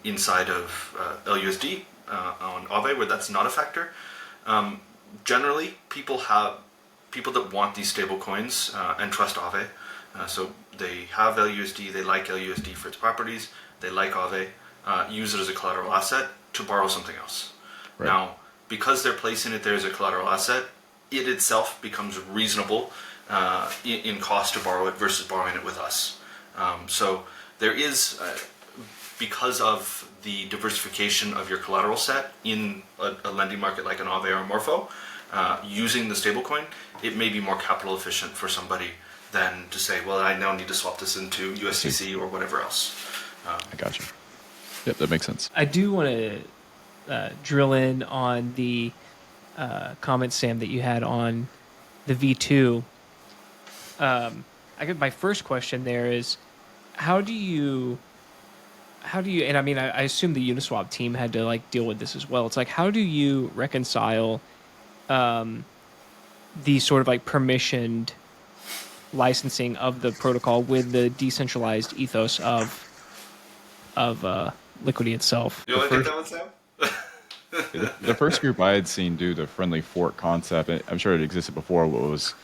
inside of LUSD on Aave, where that's not a factor? Generally, people that want these stable coins and trust Aave. So they have LUSD, they like LUSD for its properties, they like Aave, use it as a collateral asset to borrow something else. Right. Now, because they're placing it there as a collateral asset, it itself becomes reasonable in cost to borrow it versus borrowing it with us. So there is, because of the diversification of your collateral set in a lending market like an Aave or a Morpho, using the stablecoin, it may be more capital efficient for somebody than to say, well, I now need to swap this into USDC or whatever else. I got you. Yep, that makes sense. I do want to drill in on the comment, Sam, that you had on the V2. My first question there is, how do you, and I mean, I assume the Uniswap team had to like deal with this as well. It's like, how do you reconcile the sort of like permissioned licensing of the protocol with the decentralized ethos of Liquity itself? You want to take that one, Sam? The first group I had seen do the friendly fork concept, I'm sure it existed before, it's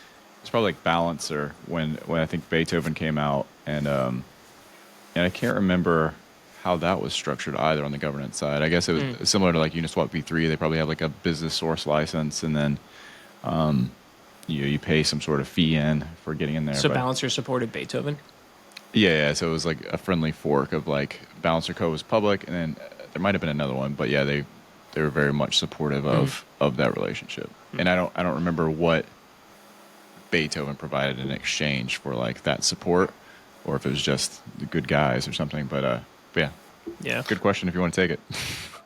probably like Balancer when I think Beethoven came out, and I can't remember how that was structured either on the governance side. I guess it was similar to like Uniswap V3. They probably have like a business source license, and then you pay some sort of fee in for getting in there. So Balancer supported Beethoven? Yeah. So it was like a friendly fork of like Balancer Co was public, and then there might have been another one, but yeah, they were very much supportive of that relationship. And I don't remember what Beethoven provided in exchange for like that support, or if it was just the good guys or something. But yeah, good question if you want to take it.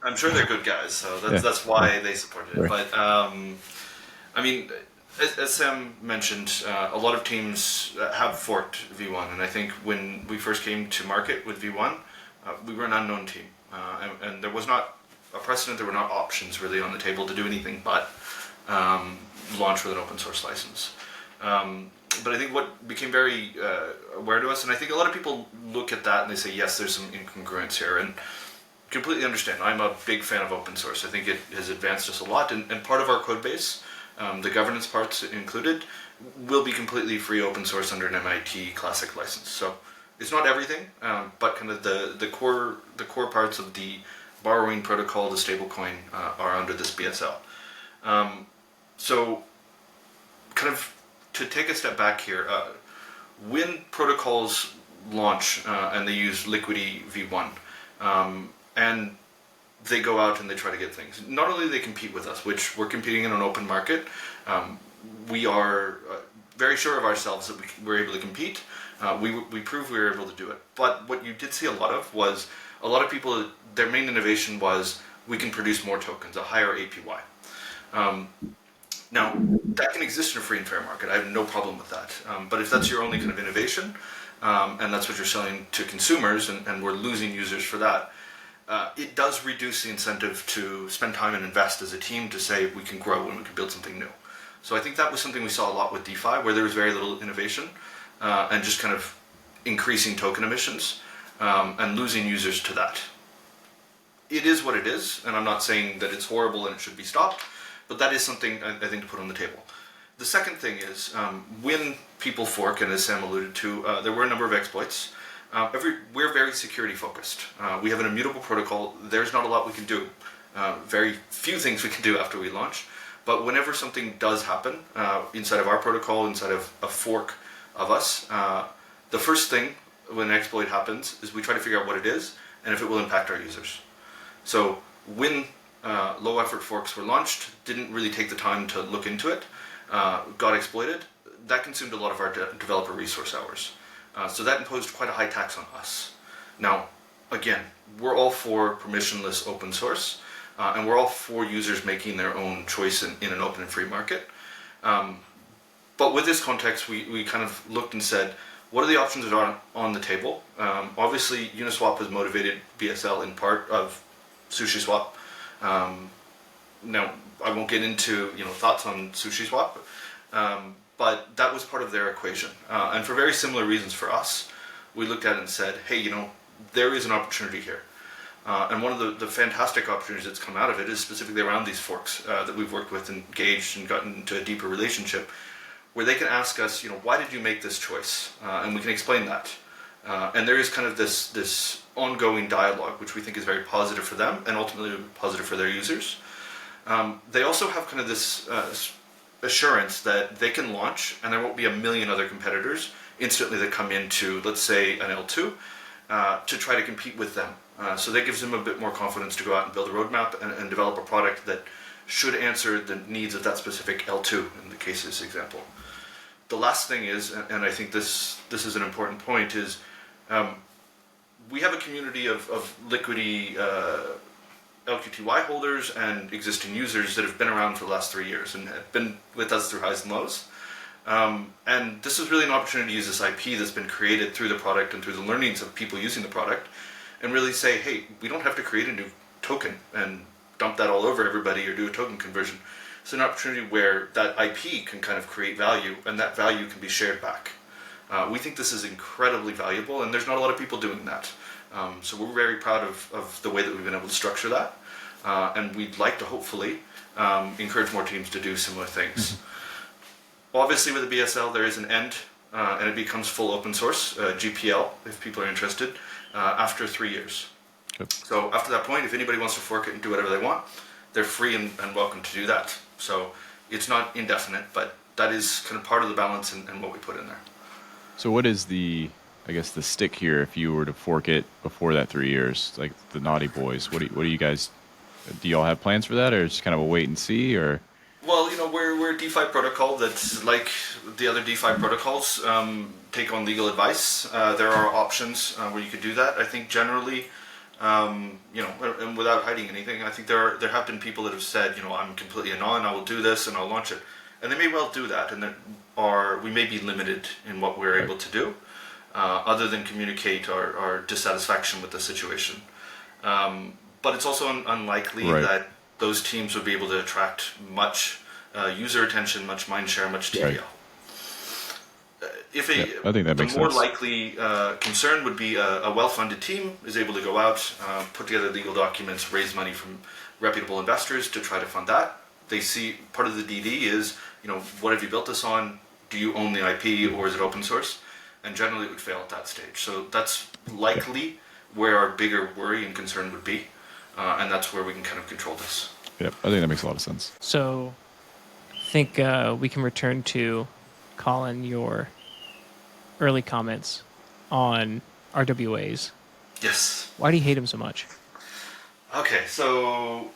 I'm sure they're good guys, so that's why they supported it. Right. But I mean, as Sam mentioned, a lot of teams have forked V1, and I think when we first came to market with V1, we were an unknown team, and there was not a precedent. There were not options really on the table to do anything but launch with an open source license. But I think what became very aware to us, and I think a lot of people look at that and they say, yes, there's some incongruence here, and completely understand. I'm a big fan of open source. I think it has advanced us a lot, and part of our code base, the governance parts included, will be completely free open source under an MIT Classic license. So it's not everything, but kind of the core parts of the borrowing protocol, the stablecoin, are under this BSL. So kind of to take a step back here, when protocols launch and they use Liquity V1, and they go out and they try to get things, not only do they compete with us, which we're competing in an open market, we are very sure of ourselves that we're able to compete, We proved we were able to do it. But what you did see a lot of was a lot of people, their main innovation was we can produce more tokens, a higher APY. Now, that can exist in a free and fair market. I have no problem with that. But if that's your only kind of innovation, and that's what you're selling to consumers, and we're losing users for that, it does reduce the incentive to spend time and invest as a team to say we can grow and we can build something new. So I think that was something we saw a lot with DeFi, where there was very little innovation and just kind of increasing token emissions and losing users to that. It is what it is, and I'm not saying that it's horrible and it should be stopped, but that is something I think to put on the table. The second thing is when people fork, and as Sam alluded to, there were a number of exploits. We're very security focused. We have an immutable protocol. There's not a lot we can do. Very few things we can do after we launch. But whenever something does happen inside of our protocol, inside of a fork of us, the first thing when an exploit happens is we try to figure out what it is and if it will impact our users. So when low effort forks were launched, didn't really take the time to look into it, got exploited, that consumed a lot of our developer resource hours. So that imposed quite a high tax on us. Now, again, we're all for permissionless open source, and we're all for users making their own choice in an open and free market. But with this context, we kind of looked and said, what are the options that are on the table? Obviously, Uniswap has motivated BSL in part of SushiSwap. Now, I won't get into thoughts on SushiSwap, but that was part of their equation. And for very similar reasons for us, we looked at it and said, hey, there is an opportunity here. And one of the fantastic opportunities that's come out of it is specifically around these forks that we've worked with, engaged, and gotten into a deeper relationship, where they can ask us, why did you make this choice? And we can explain that. And there is kind of this ongoing dialogue, which we think is very positive for them and ultimately positive for their users. They also have kind of this assurance that they can launch and there won't be a million other competitors instantly that come into, let's say, an L2 to try to compete with them. So that gives them a bit more confidence to go out and build a roadmap and develop a product that should answer the needs of that specific L2 in the case of this example. The last thing is, and I think this is an important point, is we have a community of Liquity LQTY holders and existing users that have been around for the last 3 years and have been with us through highs and lows. And this is really an opportunity to use this IP that's been created through the product and through the learnings of people using the product and really say, hey, we don't have to create a new token and dump that all over everybody or do a token conversion. It's an opportunity where that IP can kind of create value and that value can be shared back. We think this is incredibly valuable and there's not a lot of people doing that. So we're very proud of the way that we've been able to structure that. And we'd like to hopefully encourage more teams to do similar things. Obviously with the BSL there is an end and it becomes full open source, GPL, if people are interested, after 3 years. Yep. So after that point, if anybody wants to fork it and do whatever they want, they're free and welcome to do that. So it's not indefinite, but that is kind of part of the balance and what we put in there. So what is the stick here if you were to fork it before that 3 years, like the naughty boys? What do you guys, do y'all have plans for that, or just kind of a wait and see, or? Well, we're a DeFi protocol that's like the other DeFi protocols, take on legal advice. There are options where you could do that. I think generally, and without hiding anything, I think there have been people that have said, I'm completely anon, I will do this and I'll launch it. And they may well do that, and we may be limited in what we're able to do, other than communicate our dissatisfaction with the situation. But it's also unlikely that those teams would be able to attract much user attention, much mind share, much TVL. Right. I think that makes the more sense. likely concern would be a well-funded team is able to go out, put together legal documents, raise money from reputable investors to try to fund that. They see part of the DD is, what have you built this on? Do you own the IP or is it open source? And generally it would fail at that stage. So that's likely where our bigger worry and concern would be. And that's where we can kind of control this. Yep, I think that makes a lot of sense. So I think we can return to, Colin, your early comments on RWAs. Yes. Why do you hate them so much? Okay, so...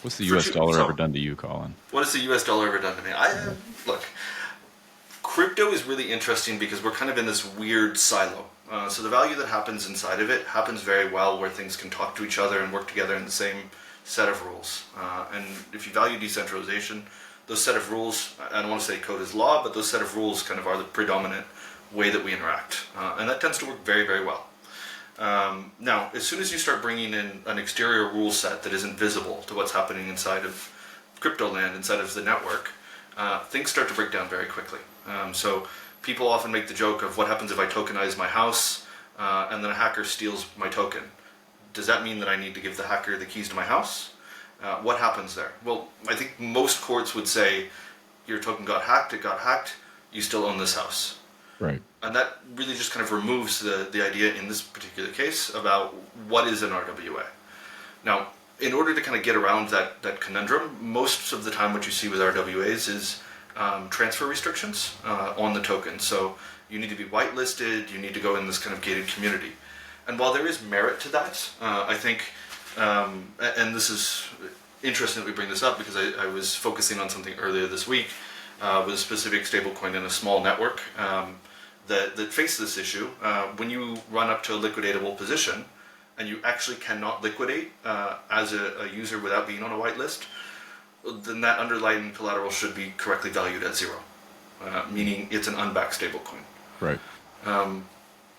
What's the US dollar ever done to you, Colin? What has the US dollar ever done to me? Look, Crypto is really interesting because we're kind of in this weird silo. So the value that happens inside of it happens very well where things can talk to each other and work together in the same set of rules. And if you value decentralization, those set of rules, I don't want to say code is law, but those set of rules kind of are the predominant way that we interact. And that tends to work very, very well. Now, as soon as you start bringing in an exterior rule set that isn't visible to what's happening inside of crypto land, inside of the network, things start to break down very quickly. So people often make the joke of what happens if I tokenize my house and then a hacker steals my token. Does that mean that I need to give the hacker the keys to my house? What happens there? Well, I think most courts would say your token got hacked, it got hacked, you still own this house. Right. And that really just kind of removes the idea in this particular case about what is an RWA. Now, in order to kind of get around that conundrum, most of the time what you see with RWAs is transfer restrictions on the token. So you need to be whitelisted, you need to go in this kind of gated community. And while there is merit to that, I think, and this is interesting that we bring this up because I was focusing on something earlier this week with a specific stablecoin in a small network that faced this issue. When you run up to a liquidatable position and you actually cannot liquidate as a user without being on a whitelist, then that underlying collateral should be correctly valued at zero, meaning it's an unbacked stablecoin. Right.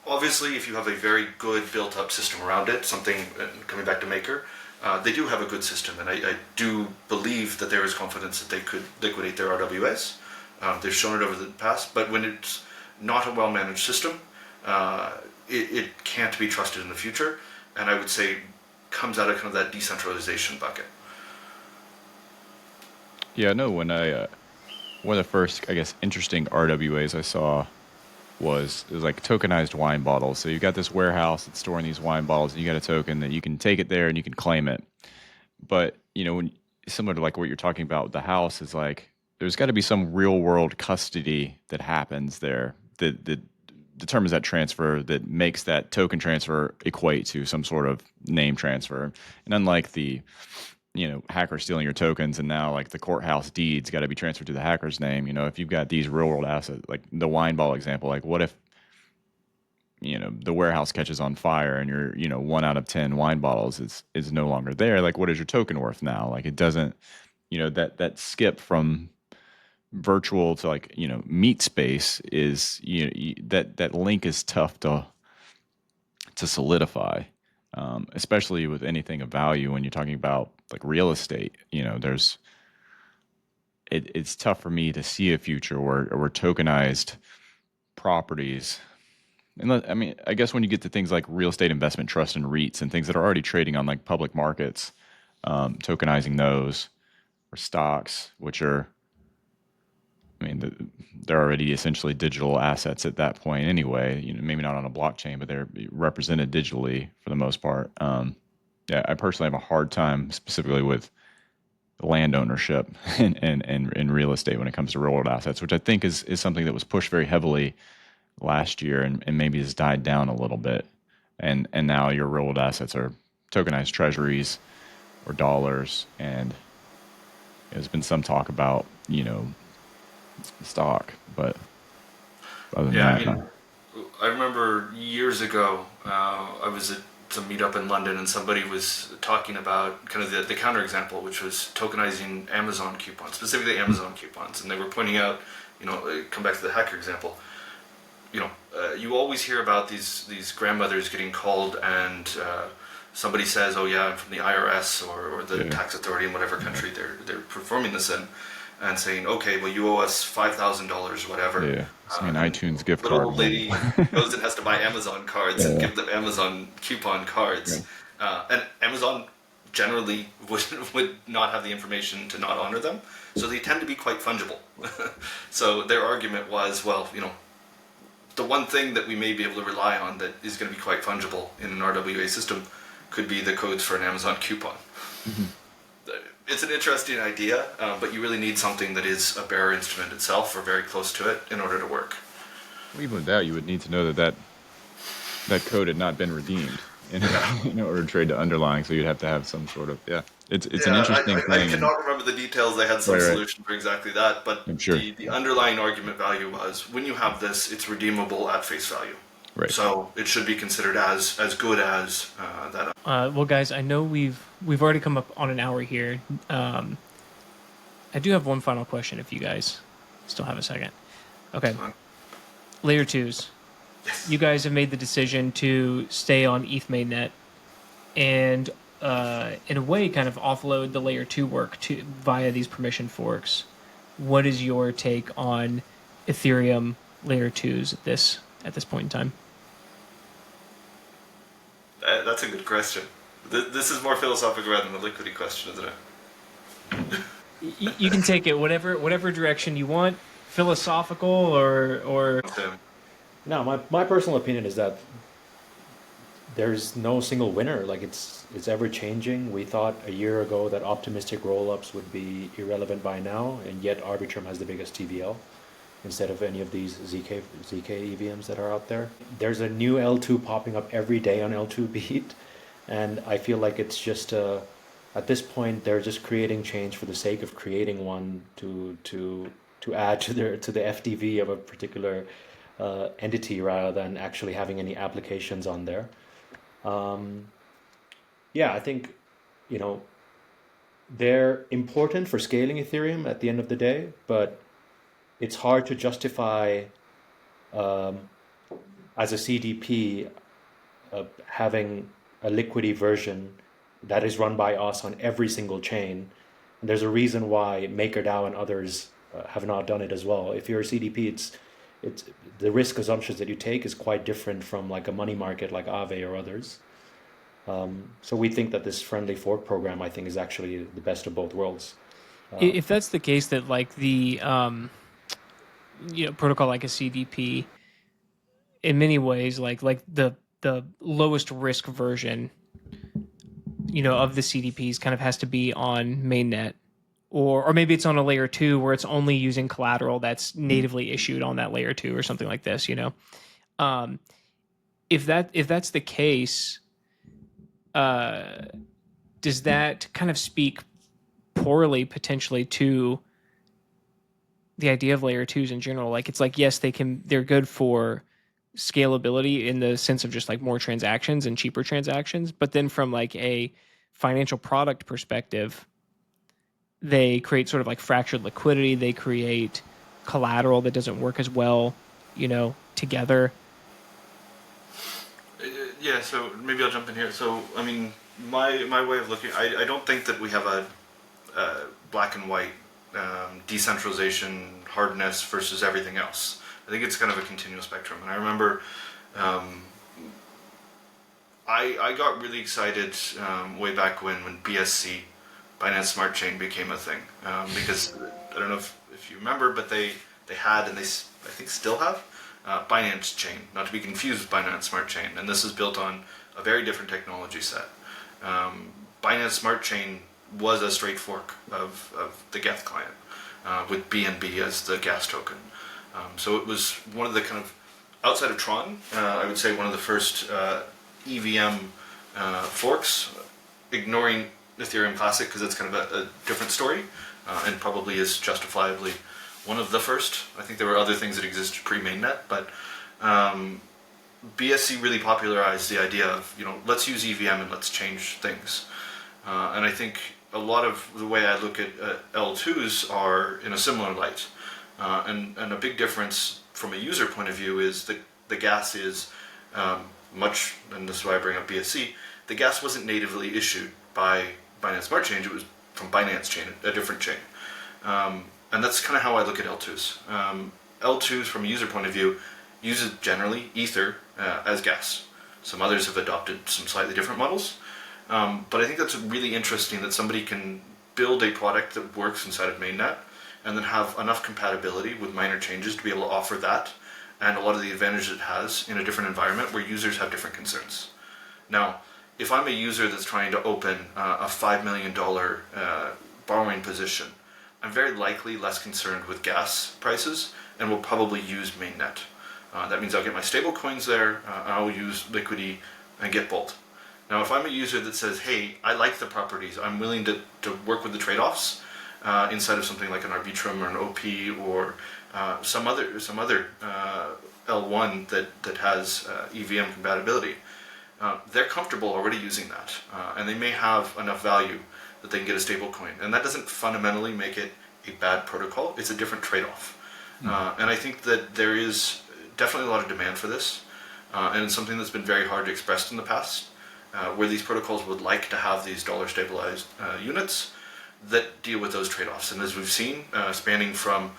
Obviously, if you have a very good built-up system around it, something, coming back to Maker, they do have a good system, and I do believe that there is confidence that they could liquidate their RWAs. They've shown it over the past, but when it's not a well-managed system, it can't be trusted in the future, and I would say comes out of kind of that decentralization bucket. Yeah, no, when one of the first, I guess, interesting RWAs I saw was like tokenized wine bottles. So you've got this warehouse that's storing these wine bottles, and you got a token that you can take it there and you can claim it. But, when similar to like what you're talking about with the house, is like there's got to be some real world custody that happens there that determines that transfer, that makes that token transfer equate to some sort of name transfer. And unlike the hacker stealing your tokens and now like the courthouse deeds got to be transferred to the hacker's name. If you've got these real world assets, like the wine bottle example, like what if, the warehouse catches on fire and your, 1 out of 10 wine bottles is no longer there. Like what is your token worth now? Like it doesn't, that skip from virtual to like, meat space is, that link is tough to solidify. Especially with anything of value when you're talking about like real estate, it's tough for me to see a future where tokenized properties, and I guess when you get to things like real estate investment trusts and REITs and things that are already trading on like public markets, tokenizing those, or stocks, which are, they're already essentially digital assets at that point anyway. Maybe not on a blockchain, but they're represented digitally for the most part. Yeah, I personally have a hard time specifically with land ownership and real estate when it comes to real world assets, which I think is something that was pushed very heavily last year and maybe has died down a little bit. And now your real world assets are tokenized treasuries or dollars, and there's been some talk about stock, but other than that, I remember years ago, I was at some meetup in London, and somebody was talking about kind of the counterexample, which was tokenizing Amazon coupons, specifically Amazon coupons, and they were pointing out, come back to the hacker example. You always hear about these grandmothers getting called, and somebody says, "Oh yeah, I'm from the IRS or the tax authority in whatever country they're performing this in." And saying, "Okay, well, you owe us $5,000 or whatever." Yeah, it's an iTunes gift little card. Old lady goes and has to buy Amazon cards and give them Amazon coupon cards. And Amazon generally would not have the information to not honor them, so they tend to be quite fungible. So their argument was, well, the one thing that we may be able to rely on that is going to be quite fungible in an RWA system could be the codes for an Amazon coupon. Mm-hmm. It's an interesting idea, but you really need something that is a bearer instrument itself or very close to it in order to work. Well, even with that, you would need to know that code had not been redeemed in order to trade the underlying, so you'd have to have some sort of, it's an Yeah, interesting I thing. cannot remember the details. They had some Right, right. solution for exactly that, but I'm sure. the underlying argument value was when you have this, it's redeemable at face value. Right. So it should be considered as good as that. Well, guys, I know we've already come up on an hour here. I do have one final question if you guys still have a second. Okay. Layer twos. Yes. You guys have made the decision to stay on ETH mainnet and in a way kind of offload the layer two work to via these permission forks. What is your take on Ethereum layer twos at this point in time? That's a good question. This is more philosophical rather than the liquidity question, isn't it? You can take it whatever direction you want, philosophical or No, my personal opinion is that there's no single winner. Like it's ever changing. We thought a year ago that optimistic roll-ups would be irrelevant by now, and yet Arbitrum has the biggest TVL instead of any of these ZK EVMs that are out there. There's a new L2 popping up every day on L2 Beat, and I feel like it's just at this point they're just creating change for the sake of creating one to add to the FDV of a particular entity rather than actually having any applications on there. Yeah, I think, you know, they're important for scaling Ethereum at the end of the day, but it's hard to justify um, as a CDP having a liquidity version that is run by us on every single chain. And there's a reason why MakerDAO and others have not done it as well. If you're a CDP, it's the risk assumptions that you take is quite different from like a money market like Aave or others. So we think that this friendly fork program, I think, is actually the best of both worlds. if that's the case that like the protocol like a CDP in many ways like the lowest risk version of the CDPs kind of has to be on mainnet or maybe it's on a layer 2 where it's only using collateral that's natively issued on that layer 2 or something like this, um, if that's the case, does that kind of speak poorly potentially to the idea of layer 2s in general? Like it's like, yes, they're good for scalability in the sense of just like more transactions and cheaper transactions, but then from like a financial product perspective, they create sort of like fractured liquidity. They create collateral that doesn't work as well, together. Yeah, so maybe I'll jump in here. So, I mean, my way of looking, I don't think that we have a black and white decentralization hardness versus everything else. I think it's kind of a continuous spectrum. And I remember I got really excited way back when BSC, Binance Smart Chain, became a thing. Because I don't know if you remember, but they had, and they I think still have, Binance Chain, not to be confused with Binance Smart Chain. And this is built on a very different technology set. Binance Smart Chain was a straight fork of the Geth client, with BNB as the gas token. So it was one of the kind of, outside of Tron, I would say one of the first EVM forks, ignoring Ethereum Classic because it's kind of a different story, and probably is justifiably one of the first. I think there were other things that existed pre-mainnet, but BSC really popularized the idea of, let's use EVM and let's change things. And I think a lot of the way I look at L2s are in a similar light. And a big difference from a user point of view is that the gas is much, and this is why I bring up BSC, the gas wasn't natively issued by Binance Smart Chain, it was from Binance Chain, a different chain. And that's kind of how I look at L2s. L2s, from a user point of view, uses generally Ether as gas. Some others have adopted some slightly different models. But I think that's really interesting that somebody can build a product that works inside of mainnet and then have enough compatibility with minor changes to be able to offer that and a lot of the advantages it has in a different environment where users have different concerns. Now, if I'm a user that's trying to open a $5 million borrowing position, I'm very likely less concerned with gas prices and will probably use mainnet. That means I'll get my stable coins there, I'll use Liquity and get Bolt. Now, if I'm a user that says, hey, I like the properties, I'm willing to work with the trade-offs inside of something like an Arbitrum or an OP or some other L1 that has EVM compatibility, they're comfortable already using that. And they may have enough value that they can get a stable coin. And that doesn't fundamentally make it a bad protocol. It's a different trade-off. And I think that there is definitely a lot of demand for this. And it's something that's been very hard to express in the past, where these protocols would like to have these dollar stabilized units that deal with those trade-offs. And as we've seen, spanning from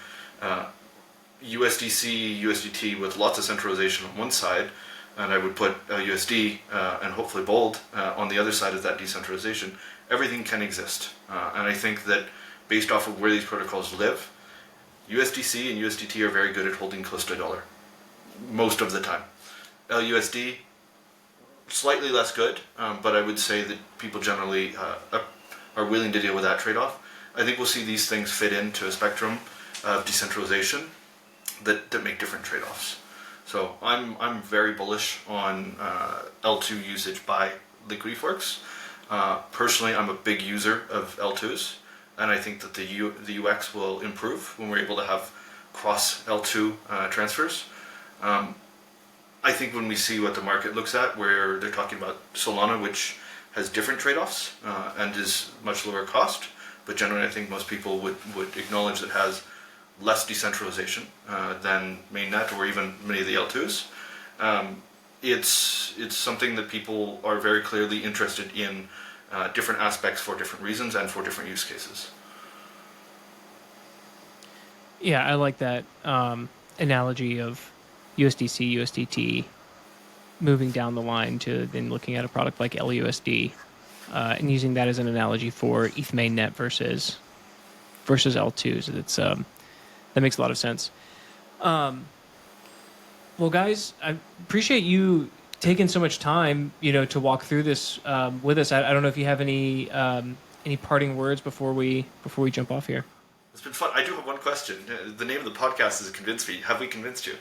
USDC, USDT with lots of centralization on one side, and I would put USD and hopefully Bold on the other side of that decentralization, everything can exist. And I think that based off of where these protocols live, USDC and USDT are very good at holding close to $1 most of the time. LUSD, slightly less good, but I would say that people generally are willing to deal with that trade-off. I think we'll see these things fit into a spectrum of decentralization that make different trade-offs. So I'm very bullish on L2 usage by Liquity forks. Personally, I'm a big user of L2s, and I think that the UX will improve when we're able to have cross L2 transfers. I think when we see what the market looks at, where they're talking about Solana, which has different trade-offs and is much lower cost, but generally I think most people would acknowledge that has less decentralization than mainnet or even many of the L2s. It's something that people are very clearly interested in different aspects for different reasons and for different use cases. Yeah, I like that analogy of USDC, USDT moving down the line to then looking at a product like LUSD and using that as an analogy for ETH mainnet versus L2s. It's that makes a lot of sense. Well, guys, I appreciate you taking so much time, to walk through this with us. I don't know if you have any parting words before we jump off here. It's been fun. I do have one question. The name of the podcast is Convince Me. Have we convinced you?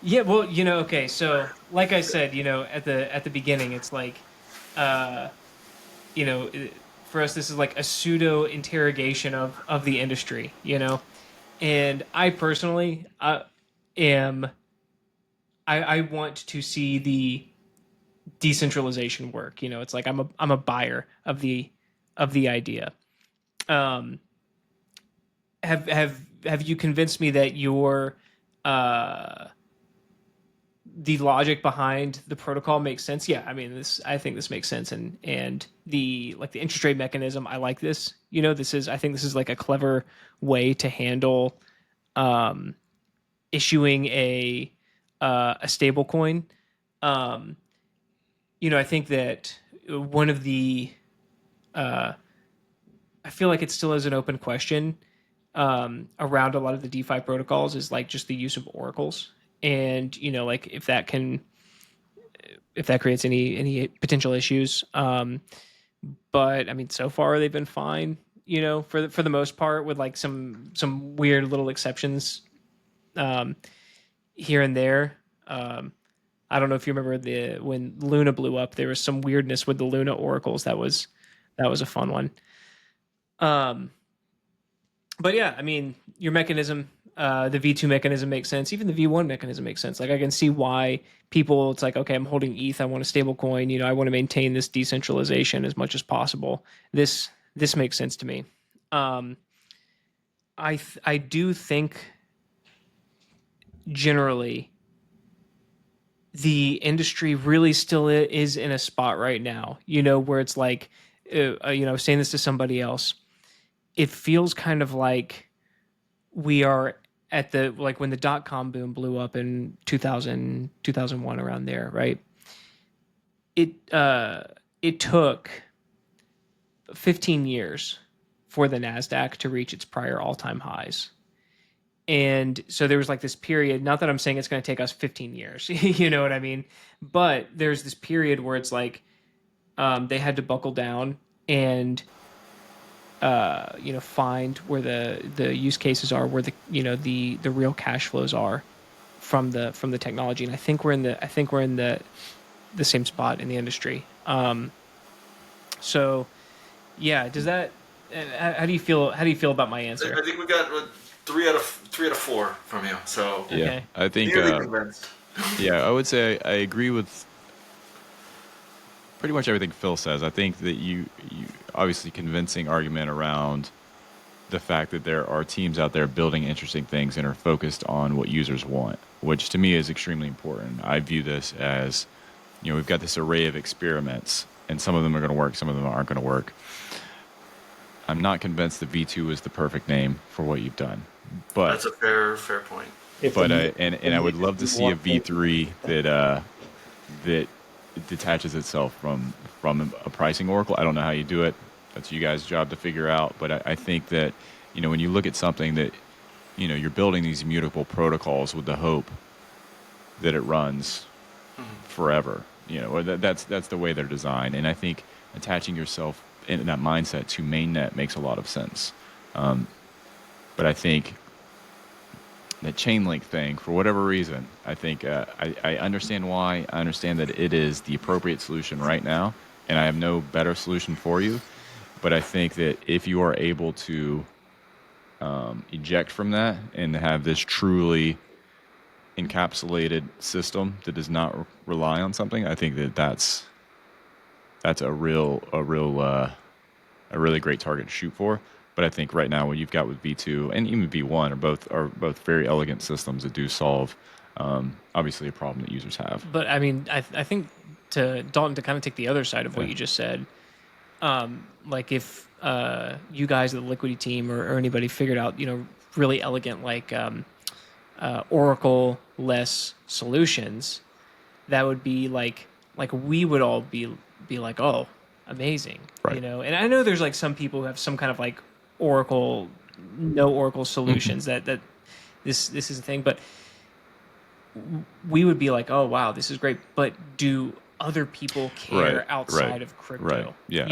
Yeah, well, okay. So, like I said, at the beginning, it's like, for us, this is like a pseudo interrogation of the industry, and I personally am. I want to see the decentralization work. It's like I'm a buyer of the idea. Have you convinced me that your the logic behind the protocol makes sense? Yeah, I mean, I think this makes sense, and the interest rate mechanism, I like this. I think this is like a clever way to handle issuing a stable coin. I think that one of the I feel like it still is an open question around a lot of the DeFi protocols is like just the use of oracles, and like if that creates any potential issues. But I mean, so far they've been fine. For the most part, with like some weird little exceptions here and there. I don't know if you remember when Luna blew up, there was some weirdness with the Luna oracles. That was a fun one. But yeah, I mean, your mechanism, the V2 mechanism makes sense. Even the V1 mechanism makes sense. Like I can see why people, it's like, okay, I'm holding ETH. I want a stable coin. I want to maintain this decentralization as much as possible. This makes sense to me. I do think generally the industry really still is in a spot right now, where it's like, I was saying this to somebody else. It feels kind of like we are at when the .com boom blew up in 2000, 2001, around there, right? It took 15 years for the NASDAQ to reach its prior all-time highs. And so there was like this period, not that I'm saying it's going to take us 15 years, you know what I mean? But there's this period where it's like they had to buckle down and find where the use cases are, where the real cash flows are from the technology. And I think we're in the the same spot in the industry. So yeah, does that? How do you feel? How do you feel about my answer? I think we got 3 out of 4 from you. So Yeah, Okay. I think. nearly convinced. Yeah, I would say I agree with pretty much everything Phil says. I think that you obviously convincing argument around the fact that there are teams out there building interesting things and are focused on what users want, which to me is extremely important. I view this as, we've got this array of experiments, and some of them are going to work, some of them aren't going to work. I'm not convinced that V2 is the perfect name for what you've done, but That's a fair point. I would love to see a V3 that detaches itself from a pricing oracle. I don't know how you do it. That's you guys' job to figure out. But I think that, when you look at something that, you're building these immutable protocols with the hope that it runs forever. Or that's the way they're designed. And I think attaching yourself in that mindset to mainnet makes a lot of sense. But I think the chain link thing, for whatever reason, I think I understand why. I understand that it is the appropriate solution right now, and I have no better solution for you. But I think that if you are able to eject from that and have this truly encapsulated system that does not rely on something, I think that that's a really great target to shoot for. But I think right now what you've got with V2 and even V1 are both very elegant systems that do solve obviously a problem that users have. But I mean, I think to Dalton, to kind of take the other side of what Yeah. you just said, like if you guys at the Liquity team or anybody figured out, really elegant Oracle less solutions, that would be like we would all be like, oh, amazing, Right. And I know there's like some people who have some kind of like Oracle, no Oracle solutions that this is a thing, but we would be like, oh wow, this is great. But do other people care Right, outside right, of crypto? right. Yeah,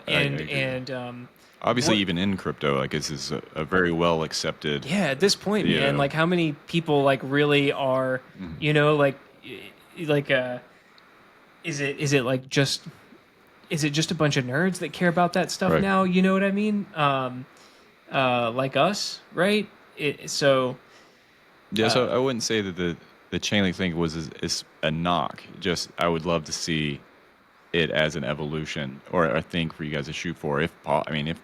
I agree. And Obviously, what- even in crypto, like this is a very well accepted. yeah, at this point, You man, know. like how many people like really are, like is it like just is it just a bunch of nerds that care about that stuff Right. now? You know what I mean? Like us, right? So Yeah, so I wouldn't say that the chain link thing is a knock. Just I would love to see it as an evolution or a thing for you guys to shoot for. I mean,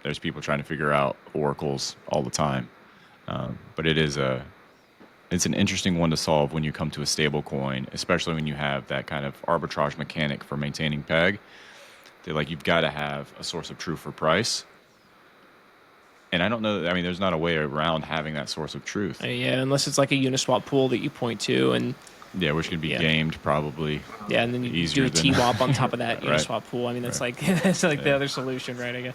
there's people trying to figure out oracles all the time, but it's an interesting one to solve when you come to a stable coin, especially when you have that kind of arbitrage mechanic for maintaining peg. That you've got to have a source of truth for price. And I don't know. I mean, there's not a way around having that source of truth. yeah, unless it's like a Uniswap pool that you point to, and Yeah, which can be gamed probably. yeah, and then you do Easier a than- TWAP on top of that Right. Uniswap pool. I mean, that's like that's like the other solution, right? I guess.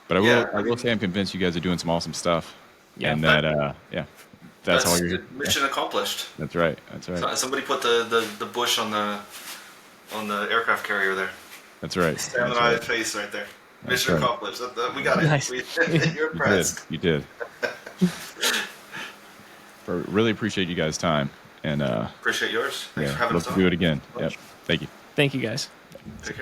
But Yeah, I will say I'm convinced you guys are doing some awesome stuff. Yeah. And that that's all you're. mission accomplished. That's right. That's right. Somebody put the bush on the aircraft carrier there. That's right. Sam and That's I right. face right there. That's Mission right. accomplished. We got it. Nice. You're impressed. You did. Really appreciate you guys' time, and Appreciate yours. Thanks for having love us to do on. it again. Yep. Thank you. Thank you, guys. Take care.